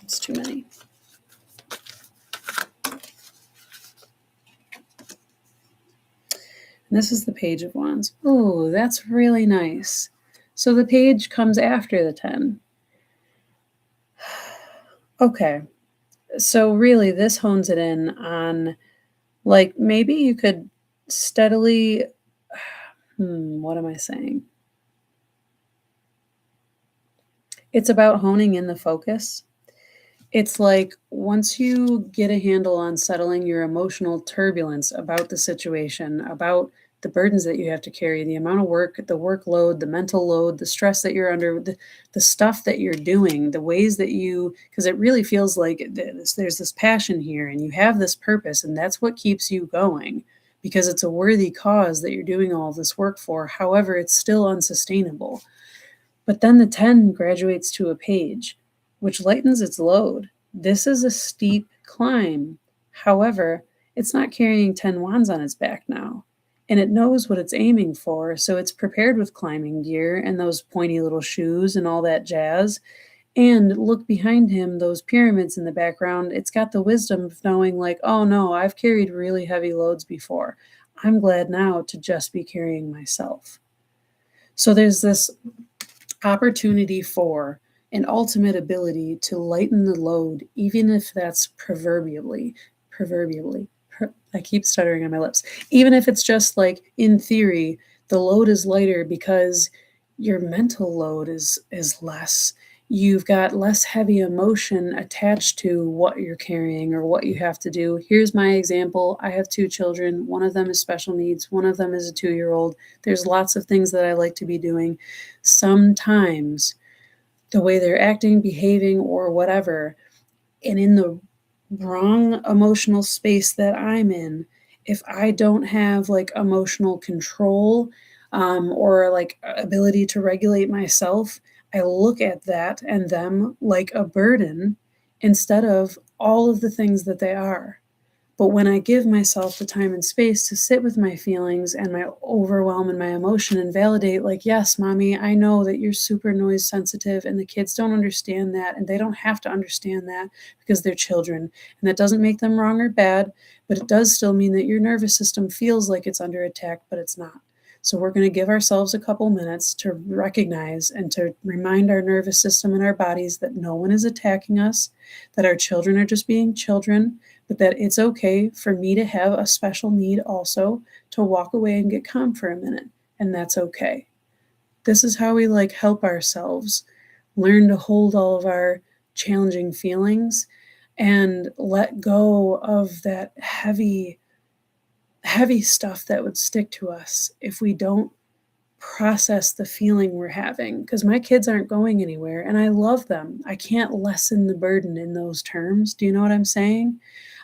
It's too many. And this is the Page of Wands. Oh, that's really nice. So the page comes after the 10. Okay. So really this hones it in on like maybe you could steadily what am I saying? It's about honing in the focus. It's like once you get a handle on settling your emotional turbulence about the situation, about the burdens that you have to carry, the amount of work, the workload, the mental load, the stress that you're under, the stuff that you're doing, the ways that you, because it really feels like there's this passion here and you have this purpose, and that's what keeps you going because it's a worthy cause that you're doing all this work for. However, it's still unsustainable. But then the 10 graduates to a page, which lightens its load. This is a steep climb. However, it's not carrying 10 wands on its back now. And it knows what it's aiming for, so it's prepared with climbing gear and those pointy little shoes and all that jazz. And look behind him, those pyramids in the background. It's got the wisdom of knowing, like, oh no, I've carried really heavy loads before. I'm glad now to just be carrying myself. So there's this opportunity for an ultimate ability to lighten the load, even if that's proverbially, I keep stuttering on my lips, even if it's just like in theory, the load is lighter because your mental load is less. You've got less heavy emotion attached to what you're carrying or what you have to do. Here's my example. I have 2 children. One of them is special needs. One of them is a 2-year-old. There's lots of things that I like to be doing. Sometimes the way they're acting, behaving, or whatever, and in the wrong emotional space that I'm in, if I don't have like emotional control or like ability to regulate myself, I look at that and them like a burden instead of all of the things that they are. But when I give myself the time and space to sit with my feelings and my overwhelm and my emotion and validate, like, yes, mommy, I know that you're super noise sensitive and the kids don't understand that, and they don't have to understand that because they're children. And that doesn't make them wrong or bad, but it does still mean that your nervous system feels like it's under attack, but it's not. So we're going to give ourselves a couple minutes to recognize and to remind our nervous system and our bodies that no one is attacking us, that our children are just being children, but that it's okay for me to have a special need also to walk away and get calm for a minute. And that's okay. This is how we like help ourselves learn to hold all of our challenging feelings and let go of that heavy stuff that would stick to us if we don't process the feeling we're having. Because my kids aren't going anywhere and I love them. I can't lessen the burden in those terms. Do you know what I'm saying?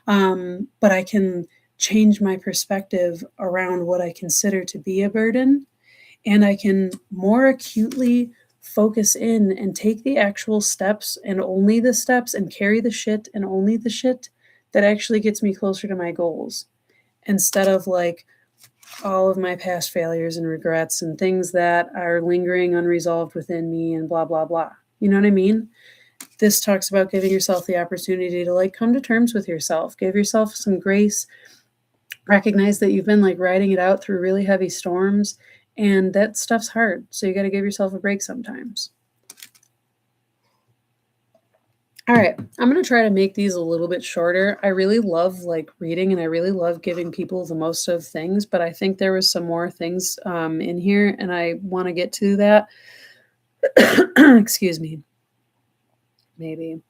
But I can change my perspective around what I consider to be a burden, and I can more acutely focus in and take the actual steps and only the steps and carry the shit and only the shit that actually gets me closer to my goals, instead of like all of my past failures and regrets and things that are lingering unresolved within me and blah, blah, blah. You know what I mean? This talks about giving yourself the opportunity to like come to terms with yourself, give yourself some grace, recognize that you've been like riding it out through really heavy storms, and that stuff's hard. So you got to give yourself a break sometimes. All right, I'm going to try to make these a little bit shorter. I really love like reading and I really love giving people the most of things, but I think there was some more things in here and I want to get to that. Excuse me. Maybe.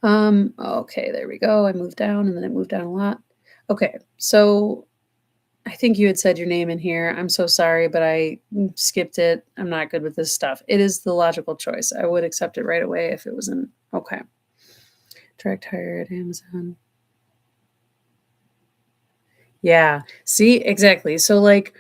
Okay, there we go. I moved down and then it moved down a lot. Okay, so I think you had said your name in here. I'm so sorry, but I skipped it. I'm not good with this stuff. It is the logical choice. I would accept it right away if it was in. Okay. Direct hire at Amazon. Yeah. See, exactly. So like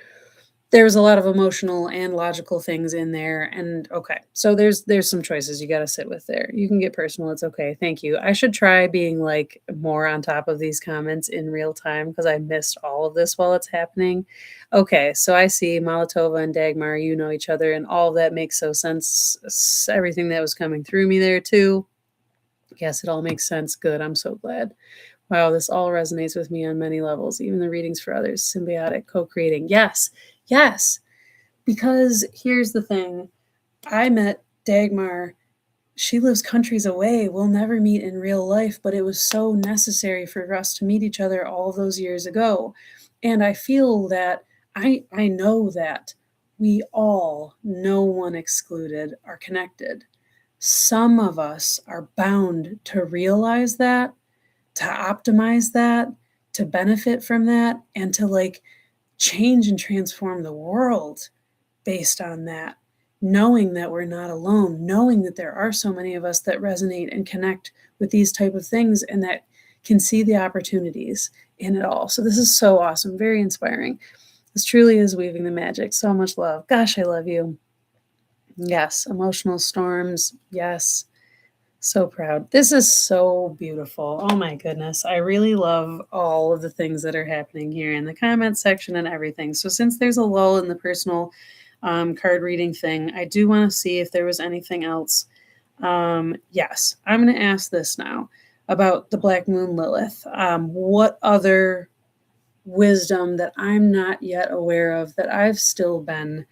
there's a lot of emotional and logical things in there. And okay. So there's some choices you got to sit with there. You can get personal. It's okay. Thank you. I should try being like more on top of these comments in real time because I missed all of this while it's happening. Okay. So I see Molotova and Dagmar, you know each other, and all of that makes so sense. Everything that was coming through me there too. Yes, it all makes sense. Good. I'm so glad. Wow, this all resonates with me on many levels, even the readings for others. Symbiotic, co-creating. Yes, yes. Because here's the thing. I met Dagmar. She lives countries away. We'll never meet in real life, but it was so necessary for us to meet each other all those years ago. And I feel that, I know that we all, no one excluded, are connected. Some of us are bound to realize that, to optimize that, to benefit from that, and to like change and transform the world based on that, knowing that we're not alone, knowing that there are so many of us that resonate and connect with these type of things and that can see the opportunities in it all. So this is so awesome, very inspiring. This truly is weaving the magic. So much love. Gosh, I love you. Yes, emotional storms. Yes. So proud. This is so beautiful. Oh my goodness. I really love all of the things that are happening here in the comment section and everything. So since there's a lull in the personal card reading thing, I do want to see if there was anything else. Yes, I'm going to ask this now about the Black Moon Lilith. What other wisdom that I'm not yet aware of, that I've still been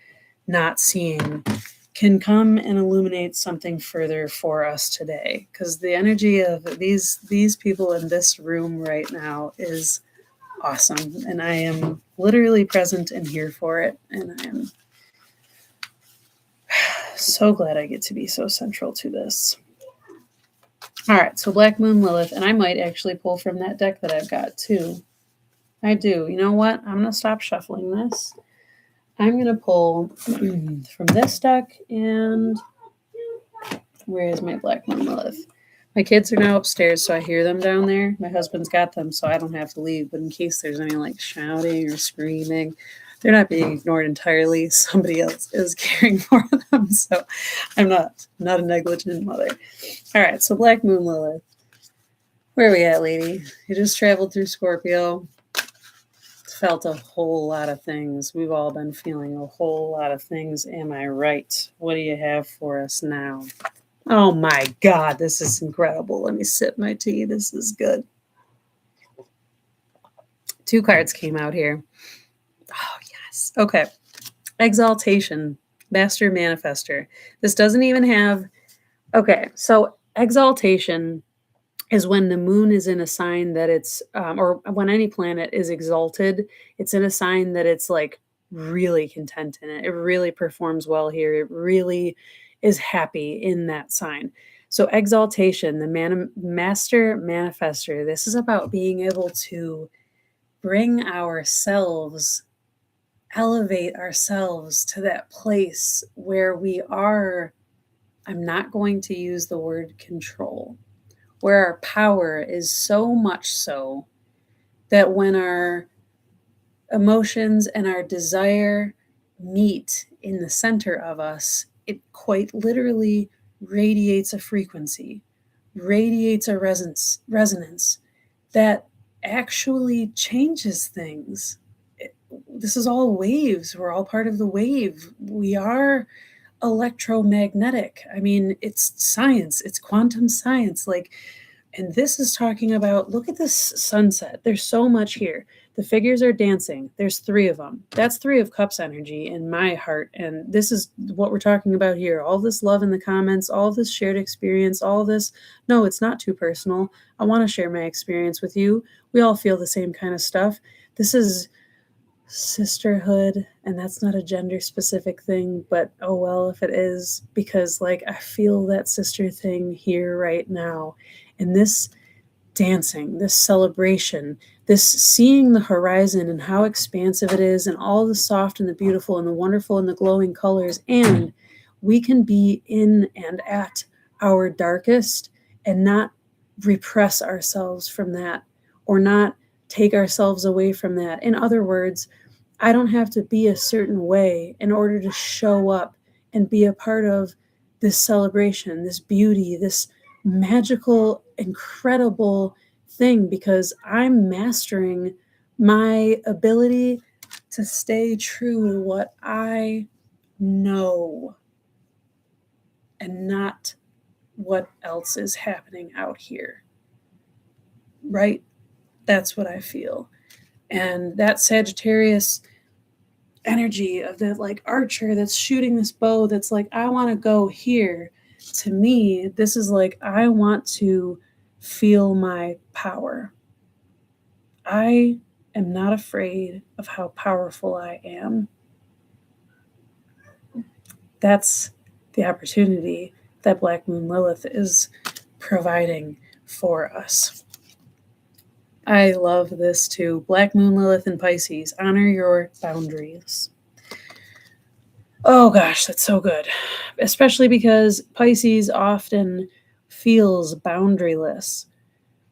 not seeing, can come and illuminate something further for us today? Because the energy of these people in this room right now is awesome, and I am literally present and here for it, and I am so glad I get to be so central to this. All right, so Black Moon Lilith, and I might actually pull from that deck that I've got too. I do. You know what? I'm going to stop shuffling this. I'm going to pull from this deck, and where is my Black Moon Lilith? My kids are now upstairs, so I hear them down there. My husband's got them, so I don't have to leave. But in case there's any like shouting or screaming, they're not being ignored entirely. Somebody else is caring for them, so I'm not a negligent mother. All right, so Black Moon Lilith. Where are we at, lady? You just traveled through Scorpio. Felt a whole lot of things. We've all been feeling a whole lot of things. Am I right? What do you have for us now? Oh my God, this is incredible. Let me sip my tea. This is good. 2 cards came out here. Oh, yes. Okay. Exaltation, Master Manifester. This doesn't even have... Okay, so exaltation is when the moon is in a sign that it's, or when any planet is exalted, it's in a sign that it's like really content in it. It really performs well here. It really is happy in that sign. So, exaltation, the master manifester, this is about being able to bring ourselves, elevate ourselves to that place where we are. I'm not going to use the word control, where our power is so much so that when our emotions and our desire meet in the center of us, it quite literally radiates a frequency, radiates a resonance that actually changes things. This is all waves. We're all part of the wave. We are electromagnetic. I mean, it's science, it's quantum science. Like, and this is talking about, look at this sunset. There's so much here. The figures are dancing. There's 3 of them. That's 3 of Cups energy in my heart. And this is what we're talking about here. All this love in the comments, all this shared experience, all this. No, it's not too personal. I want to share my experience with you. We all feel the same kind of stuff. This is sisterhood, and that's not a gender specific thing, but oh well if it is, because like I feel that sister thing here right now. And this dancing, this celebration, this seeing the horizon and how expansive it is, and all the soft and the beautiful and the wonderful and the glowing colors. And we can be in and at our darkest and not repress ourselves from that, or not take ourselves away from that. In other words, I don't have to be a certain way in order to show up and be a part of this celebration, this beauty, this magical, incredible thing, because I'm mastering my ability to stay true to what I know and not what else is happening out here. Right? That's what I feel. And that Sagittarius energy of that like archer that's shooting this bow, that's like, I want to go here. To me, this is like, I want to feel my power. I am not afraid of how powerful I am. That's the opportunity that Black Moon Lilith is providing for us. I love this too. Black Moon Lilith in Pisces. Honor your boundaries. Oh gosh, that's so good. Especially because Pisces often feels boundaryless.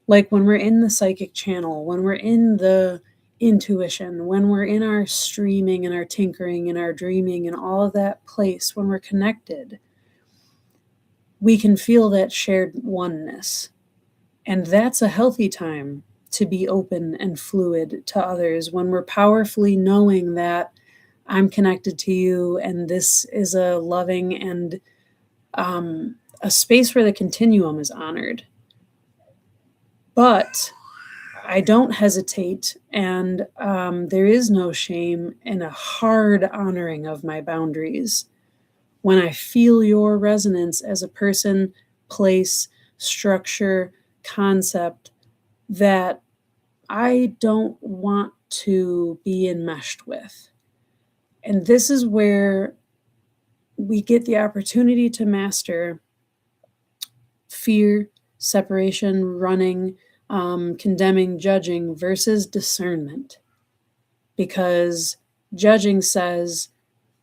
Like when we're in the psychic channel, when we're in the intuition, when we're in our streaming and our tinkering and our dreaming and all of that place, when we're connected, we can feel that shared oneness. And that's a healthy time to be open and fluid to others, when we're powerfully knowing that I'm connected to you, and this is a loving and a space where the continuum is honored. But I don't hesitate, and there is no shame in a hard honoring of my boundaries. When I feel your resonance as a person, place, structure, concept that I don't want to be enmeshed with. And this is where we get the opportunity to master fear, separation, running, condemning, judging versus discernment. Because judging says,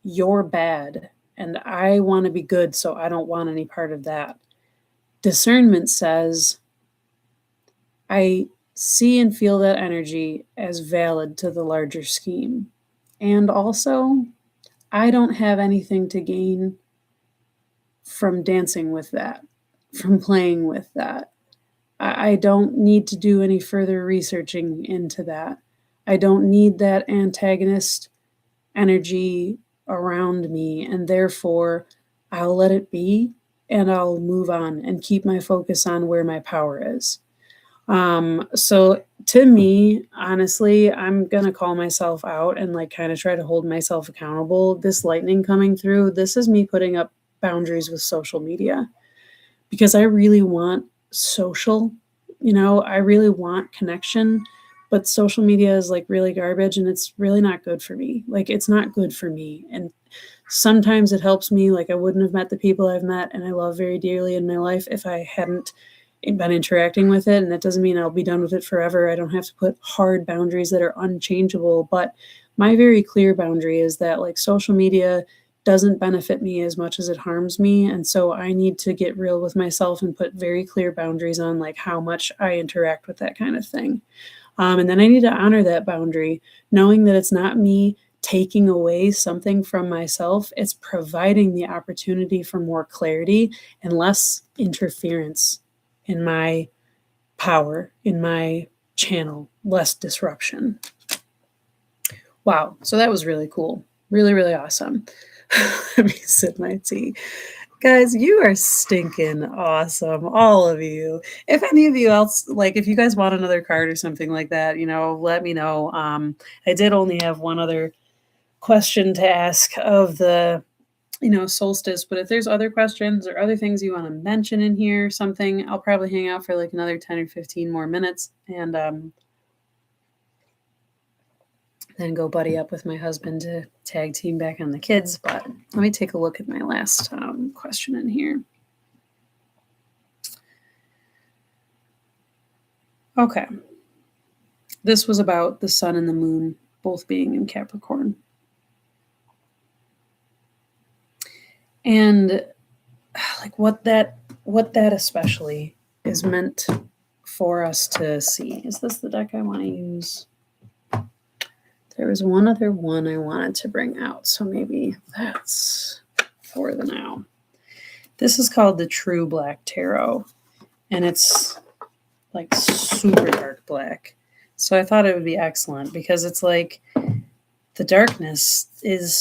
you're bad and I want to be good, so I don't want any part of that. Discernment says, I see and feel that energy as valid to the larger scheme. And also, I don't have anything to gain from dancing with that, from playing with that. I don't need to do any further researching into that. I don't need that antagonist energy around me, and therefore I'll let it be and I'll move on and keep my focus on where my power is. So to me, honestly, I'm going to call myself out and like kind of try to hold myself accountable. This lightning coming through, this is me putting up boundaries with social media, because I really want social I really want connection, but social media is like really garbage and it's really not good for me. Like, it's not good for me. And sometimes it helps me. Like, I wouldn't have met the people I've met and I love very dearly in my life if I hadn't been interacting with it. And that doesn't mean I'll be done with it forever. I don't have to put hard boundaries that are unchangeable. But my very clear boundary is that, like, social media doesn't benefit me as much as it harms me. And so I need to get real with myself and put very clear boundaries on, like, how much I interact with that kind of thing. And then I need to honor that boundary, knowing that it's not me taking away something from myself. It's providing the opportunity for more clarity and less interference in my power, in my channel, less disruption. Wow. So that was really cool. Really, really awesome. Let me sip my tea. Guys, you are stinking awesome, all of you. If any of you else, like, if you guys want another card or something like that, let me know. I did only have one other question to ask of the, solstice, but if there's other questions or other things you want to mention in here, something, I'll probably hang out for like another 10 or 15 more minutes and then go buddy up with my husband to tag team back on the kids. But let me take a look at my last question in here. Okay. This was about the sun and the moon both being in Capricorn. And like what that especially is meant for us to see. Is this the deck I want to use? There was one other one I wanted to bring out, so maybe that's for the now. This is called the True Black Tarot, and it's like super dark black. So I thought it would be excellent because it's like the darkness is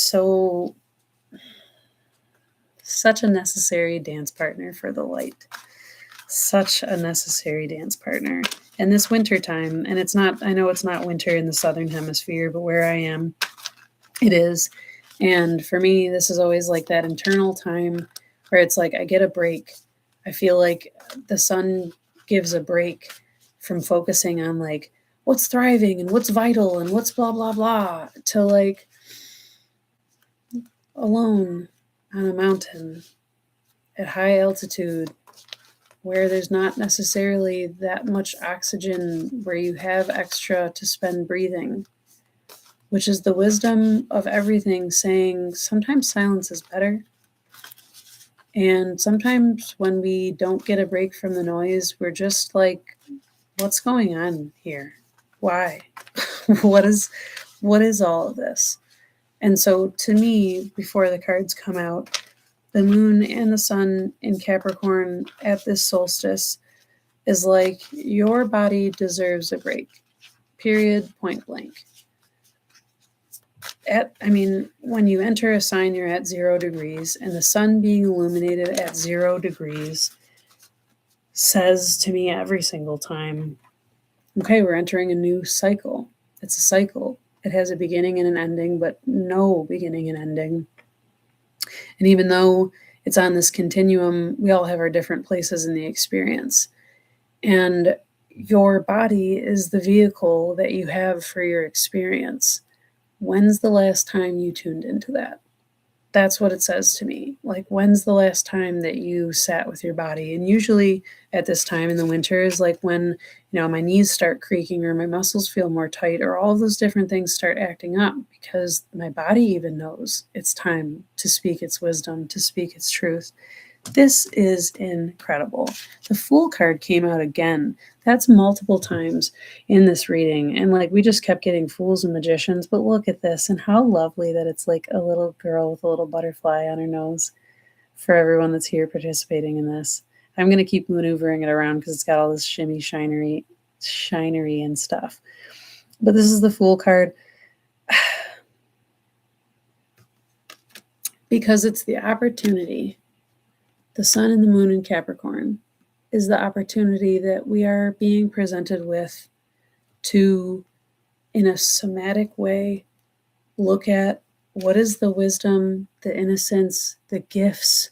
such a necessary dance partner for the light. Such a necessary dance partner. And this winter time, and I know it's not winter in the southern hemisphere, but where I am, it is. And for me, this is always like that internal time where it's like I get a break. I feel like the sun gives a break from focusing on like what's thriving and what's vital and what's blah, blah, blah, to like alone on a mountain at high altitude where there's not necessarily that much oxygen, where you have extra to spend breathing, which is the wisdom of everything, saying sometimes silence is better. And sometimes when we don't get a break from the noise, we're just like, what's going on here? Why? What is all of this? And so to me, before the cards come out, the moon and the sun in Capricorn at this solstice is like, your body deserves a break, period, point blank. When you enter a sign, you're at 0 degrees, and the sun being illuminated at 0 degrees says to me every single time, okay, we're entering a new cycle. It's a cycle. It has a beginning and an ending, but no beginning and ending. And even though it's on this continuum, we all have our different places in the experience. And your body is the vehicle that you have for your experience. When's the last time you tuned into that? That's what it says to me. Like, when's the last time that you sat with your body? And usually at this time in the winter is like when, my knees start creaking or my muscles feel more tight or all of those different things start acting up, because my body even knows it's time to speak its wisdom, to speak its truth. This is incredible. The Fool card came out again. That's multiple times in this reading. And like, we just kept getting fools and magicians, but look at this and how lovely that it's like a little girl with a little butterfly on her nose for everyone that's here participating in this. I'm going to keep maneuvering it around because it's got all this shimmy shinery and stuff. But this is the Fool card because it's the opportunity. The sun and the moon in Capricorn is the opportunity that we are being presented with to, in a somatic way, look at what is the wisdom, the innocence, the gifts,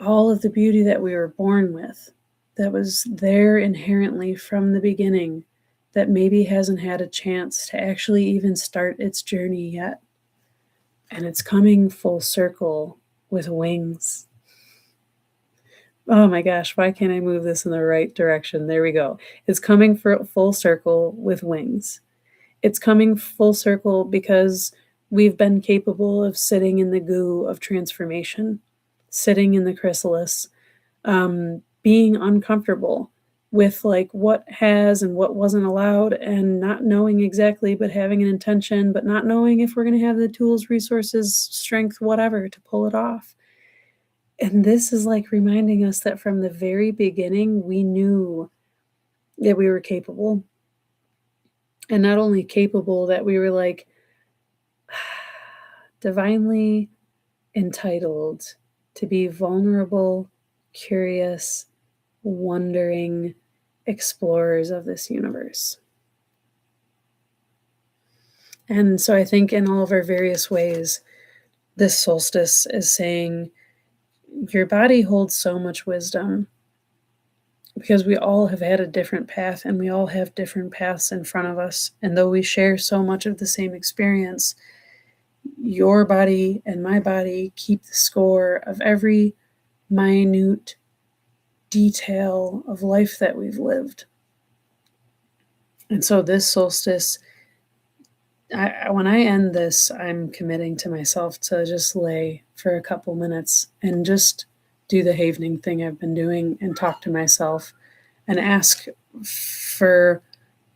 all of the beauty that we were born with. that was there inherently from the beginning that maybe hasn't had a chance to actually even start its journey yet. And it's coming full circle with wings. Oh my gosh, why can't I move this in the right direction? There we go. It's coming for full circle with wings. It's coming full circle because we've been capable of sitting in the goo of transformation, sitting in the chrysalis, being uncomfortable with like what has and what wasn't allowed, and not knowing exactly, but having an intention, but not knowing if we're going to have the tools, resources, strength, whatever to pull it off. And this is like reminding us that from the very beginning, we knew that we were capable. And not only capable, that we were like divinely entitled to be vulnerable, curious, wondering explorers of this universe. And so I think in all of our various ways, this solstice is saying your body holds so much wisdom, because we all have had a different path and we all have different paths in front of us. And though we share so much of the same experience, your body and my body keep the score of every minute detail of life that we've lived. And so this solstice, when I end this, I'm committing to myself to just lay for a couple minutes and just do the havening thing I've been doing and talk to myself and ask for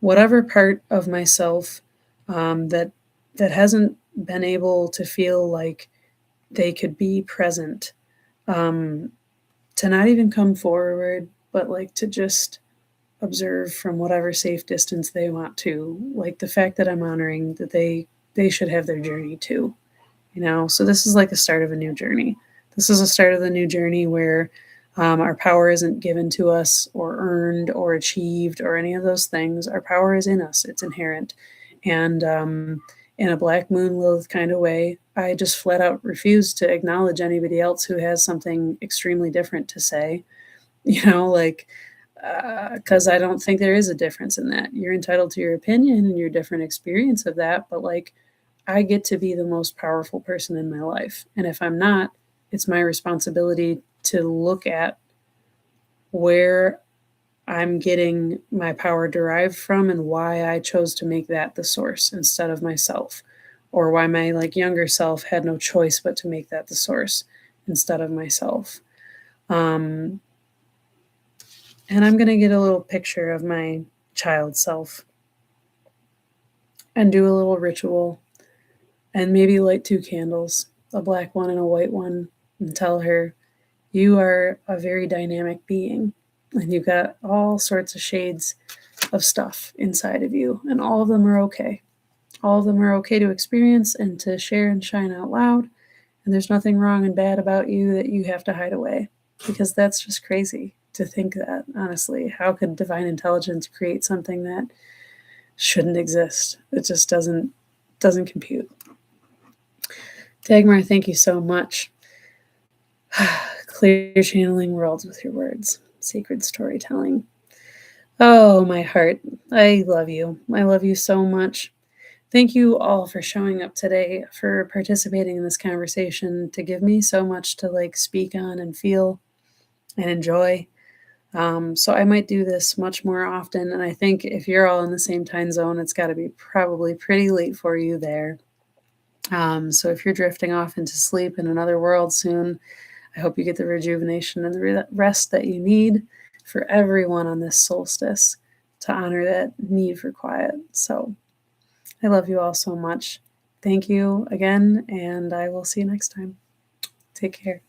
whatever part of myself that hasn't been able to feel like they could be present, to not even come forward, but like to just observe from whatever safe distance they want to, like the fact that I'm honoring that they should have their journey too, so this is like the start of a new journey. This is a start of the new journey where our power isn't given to us or earned or achieved or any of those things. Our power is in us. It's inherent. And in a Black Moon Lilith kind of way, I just flat out refuse to acknowledge anybody else who has something extremely different to say, because I don't think there is a difference in that. You're entitled to your opinion and your different experience of that, but like, I get to be the most powerful person in my life. And if I'm not, it's my responsibility to look at where I'm getting my power derived from and why I chose to make that the source instead of myself, or why my younger self had no choice but to make that the source instead of myself. And I'm going to get a little picture of my child self and do a little ritual and maybe light 2 candles, a black one and a white one, and tell her, you are a very dynamic being, and you've got all sorts of shades of stuff inside of you, and all of them are okay. All of them are okay to experience and to share and shine out loud, and there's nothing wrong and bad about you that you have to hide away, because that's just crazy to think that, honestly. How could divine intelligence create something that shouldn't exist? It just doesn't compute. Dagmar, thank you so much. Clear channeling worlds with your words. Sacred storytelling. Oh, my heart. I love you. I love you so much. Thank you all for showing up today, for participating in this conversation, to give me so much to speak on and feel and enjoy. So I might do this much more often. And I think if you're all in the same time zone, it's got to be probably pretty late for you there. So if you're drifting off into sleep in another world soon, I hope you get the rejuvenation and the rest that you need for everyone on this solstice to honor that need for quiet. So I love you all so much. Thank you again, and I will see you next time. Take care.